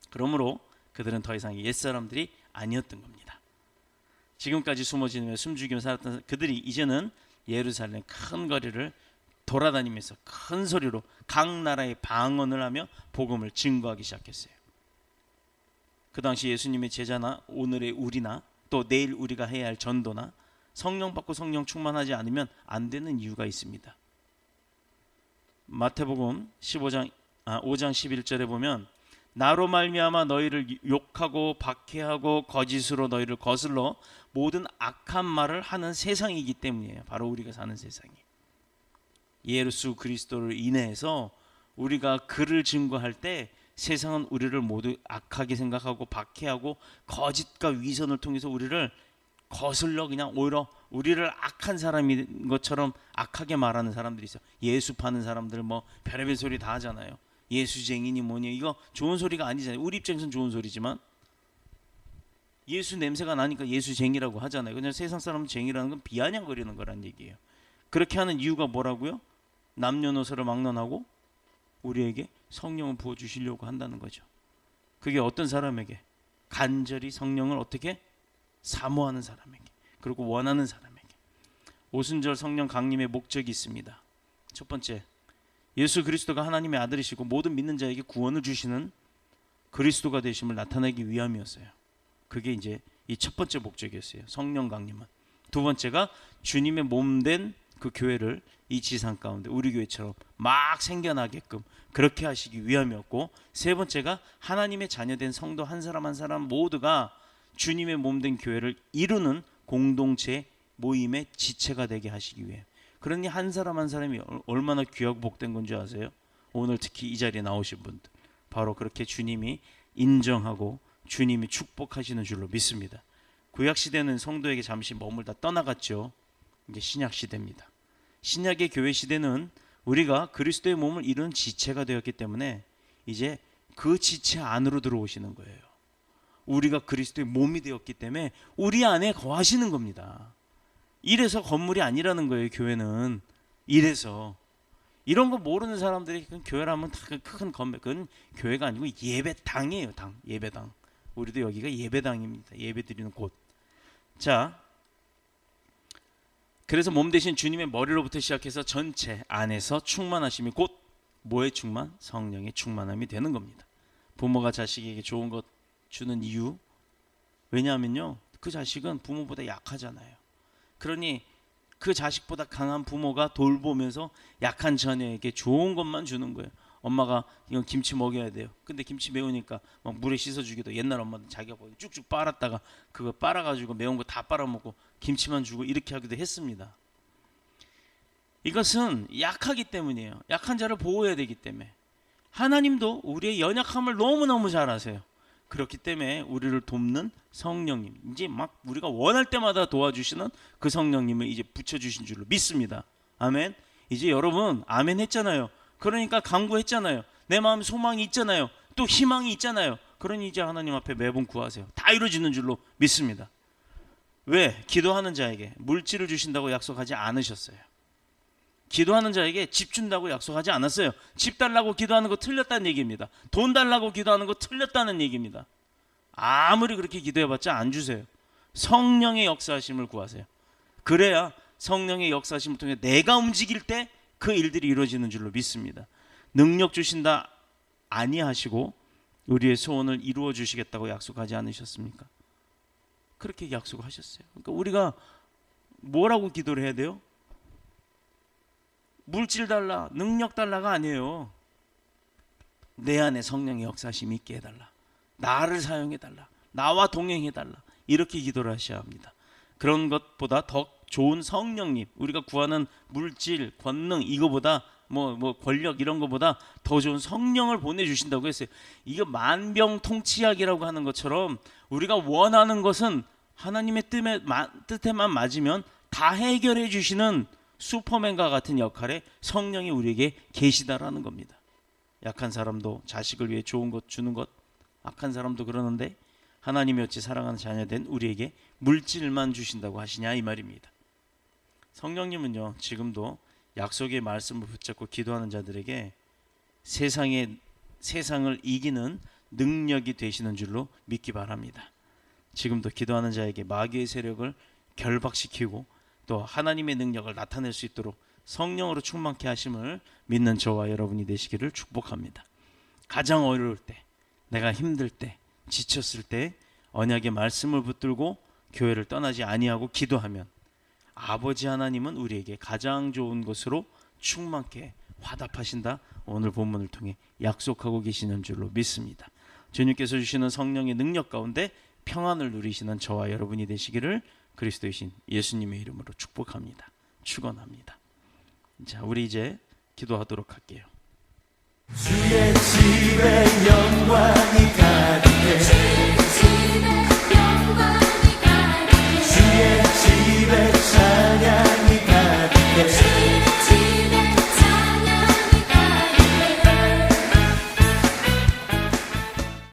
그러므로 그들은 더 이상 옛사람들이 아니었던 겁니다. 지금까지 숨어 지내며 숨죽이며 살았던 그들이 이제는 예루살렘 큰 거리를 돌아다니면서 큰 소리로 각 나라의 방언을 하며 복음을 증거하기 시작했어요. 그 당시 예수님의 제자나 오늘의 우리나 또 내일 우리가 해야 할 전도나 성령 받고 성령 충만하지 않으면 안 되는 이유가 있습니다. 마태복음 5장 11절에 보면 나로 말미암아 너희를 욕하고 박해하고 거짓으로 너희를 거슬러 모든 악한 말을 하는 세상이기 때문이에요. 바로 우리가 사는 세상이. 예수 그리스도를 인해서 우리가 그를 증거할 때 세상은 우리를 모두 악하게 생각하고 박해하고 거짓과 위선을 통해서 우리를 거슬러 그냥 오히려 우리를 악한 사람인 것처럼 악하게 말하는 사람들이 있어요. 예수 파는 사람들 뭐 별의별 소리 다 하잖아요. 예수쟁이니 뭐니 이거 좋은 소리가 아니잖아요. 우리 입장에서는 좋은 소리지만 예수 냄새가 나니까 예수쟁이라고 하잖아요. 그냥 세상 사람은 쟁이라는 건 비아냥거리는 거란 얘기예요. 그렇게 하는 이유가 뭐라고요? 남녀노소를 막론하고 우리에게 성령을 부어주시려고 한다는 거죠. 그게 어떤 사람에게? 간절히 성령을 어떻게? 사모하는 사람에게, 그리고 원하는 사람에게. 오순절 성령 강림의 목적이 있습니다. 첫 번째, 예수 그리스도가 하나님의 아들이시고 모든 믿는 자에게 구원을 주시는 그리스도가 되심을 나타내기 위함이었어요. 그게 이제 이 첫 번째 목적이었어요. 성령 강림은. 두 번째가 주님의 몸된 그 교회를 이 지상 가운데 우리 교회처럼 막 생겨나게끔 그렇게 하시기 위함이었고, 세 번째가 하나님의 자녀된 성도 한 사람 한 사람 모두가 주님의 몸된 교회를 이루는 공동체 모임의 지체가 되게 하시기 위해. 그러니 한 사람 한 사람이 얼마나 귀하고 복된 건지 아세요? 오늘 특히 이 자리에 나오신 분들 바로 그렇게 주님이 인정하고 주님이 축복하시는 줄로 믿습니다. 구약시대는 성도에게 잠시 머물다 떠나갔죠. 이제 신약 시대입니다. 신약의 교회 시대는 우리가 그리스도의 몸을 이루는 지체가 되었기 때문에 이제 그 지체 안으로 들어오시는 거예요. 우리가 그리스도의 몸이 되었기 때문에 우리 안에 거하시는 겁니다. 이래서 건물이 아니라는 거예요. 교회는 이래서. 이런 거 모르는 사람들이 교회라면 다 큰 건물, 그건 교회가 아니고 예배당이에요. 당, 예배당. 우리도 여기가 예배당입니다. 예배 드리는 곳. 자, 그래서 몸 대신 주님의 머리로부터 시작해서 전체 안에서 충만하심이 곧 뭐의 충만? 성령의 충만함이 되는 겁니다. 부모가 자식에게 좋은 것 주는 이유, 왜냐하면요, 그 자식은 부모보다 약하잖아요. 그러니 그 자식보다 강한 부모가 돌보면서 약한 자녀에게 좋은 것만 주는 거예요. 엄마가 이건 김치 먹여야 돼요. 근데 김치 매우니까 막 물에 씻어주기도, 옛날 엄마는 자기가 쭉쭉 빨았다가 그거 빨아가지고 매운 거 다 빨아먹고 김치만 주고 이렇게 하기도 했습니다. 이것은 약하기 때문이에요. 약한 자를 보호해야 되기 때문에. 하나님도 우리의 연약함을 너무너무 잘 아세요. 그렇기 때문에 우리를 돕는 성령님, 이제 막 우리가 원할 때마다 도와주시는 그 성령님을 이제 붙여주신 줄로 믿습니다. 아멘. 이제 여러분 아멘 했잖아요. 그러니까 간구했잖아요. 내 마음에 소망이 있잖아요. 또 희망이 있잖아요. 그러니 이제 하나님 앞에 매번 구하세요. 다 이루어지는 줄로 믿습니다. 왜? 기도하는 자에게 물질을 주신다고 약속하지 않으셨어요. 기도하는 자에게 집 준다고 약속하지 않았어요. 집 달라고 기도하는 거 틀렸다는 얘기입니다. 돈 달라고 기도하는 거 틀렸다는 얘기입니다. 아무리 그렇게 기도해봤자 안 주세요. 성령의 역사하심을 구하세요. 그래야 성령의 역사하심을 통해 내가 움직일 때 그 일들이 이루어지는 줄로 믿습니다. 능력 주신다 아니하시고 우리의 소원을 이루어 주시겠다고 약속하지 않으셨습니까? 그렇게 약속하셨어요. 그러니까 우리가 뭐라고 기도를 해야 돼요? 물질 달라, 능력 달라가 아니에요. 내 안에 성령의 역사심이 있게 해달라. 나를 사용해달라. 나와 동행해달라. 이렇게 기도를 하셔야 합니다. 그런 것보다 더 좋은 성령님, 우리가 구하는 물질, 권능, 이거보다 뭐 권력 이런 것보다 더 좋은 성령을 보내주신다고 했어요. 이거 만병통치약이라고 하는 것처럼 우리가 원하는 것은 하나님의 뜻에만 맞으면 다 해결해 주시는 슈퍼맨과 같은 역할에 성령이 우리에게 계시다라는 겁니다. 약한 사람도 자식을 위해 좋은 것 주는 것, 악한 사람도 그러는데 하나님이 어찌 사랑하는 자녀된 우리에게 물질만 주신다고 하시냐 이 말입니다. 성령님은요, 지금도 약속의 말씀을 붙잡고 기도하는 자들에게 세상을 이기는 능력이 되시는 줄로 믿기 바랍니다. 지금도 기도하는 자에게 마귀의 세력을 결박시키고 또 하나님의 능력을 나타낼 수 있도록 성령으로 충만케 하심을 믿는 저와 여러분이 되시기를 축복합니다. 가장 어려울 때, 내가 힘들 때, 지쳤을 때 언약의 말씀을 붙들고 교회를 떠나지 아니하고 기도하면 아버지 하나님은 우리에게 가장 좋은 것으로 충만케 화답하신다. 오늘 본문을 통해 약속하고 계시는 줄로 믿습니다. 주님께서 주시는 성령의 능력 가운데 평안을 누리시는 저와 여러분이 되시기를 그리스도이신 예수님의 이름으로 축복합니다. 축원합니다. 자, 우리 이제 기도하도록 할게요. 주의 집에 영광이 가득해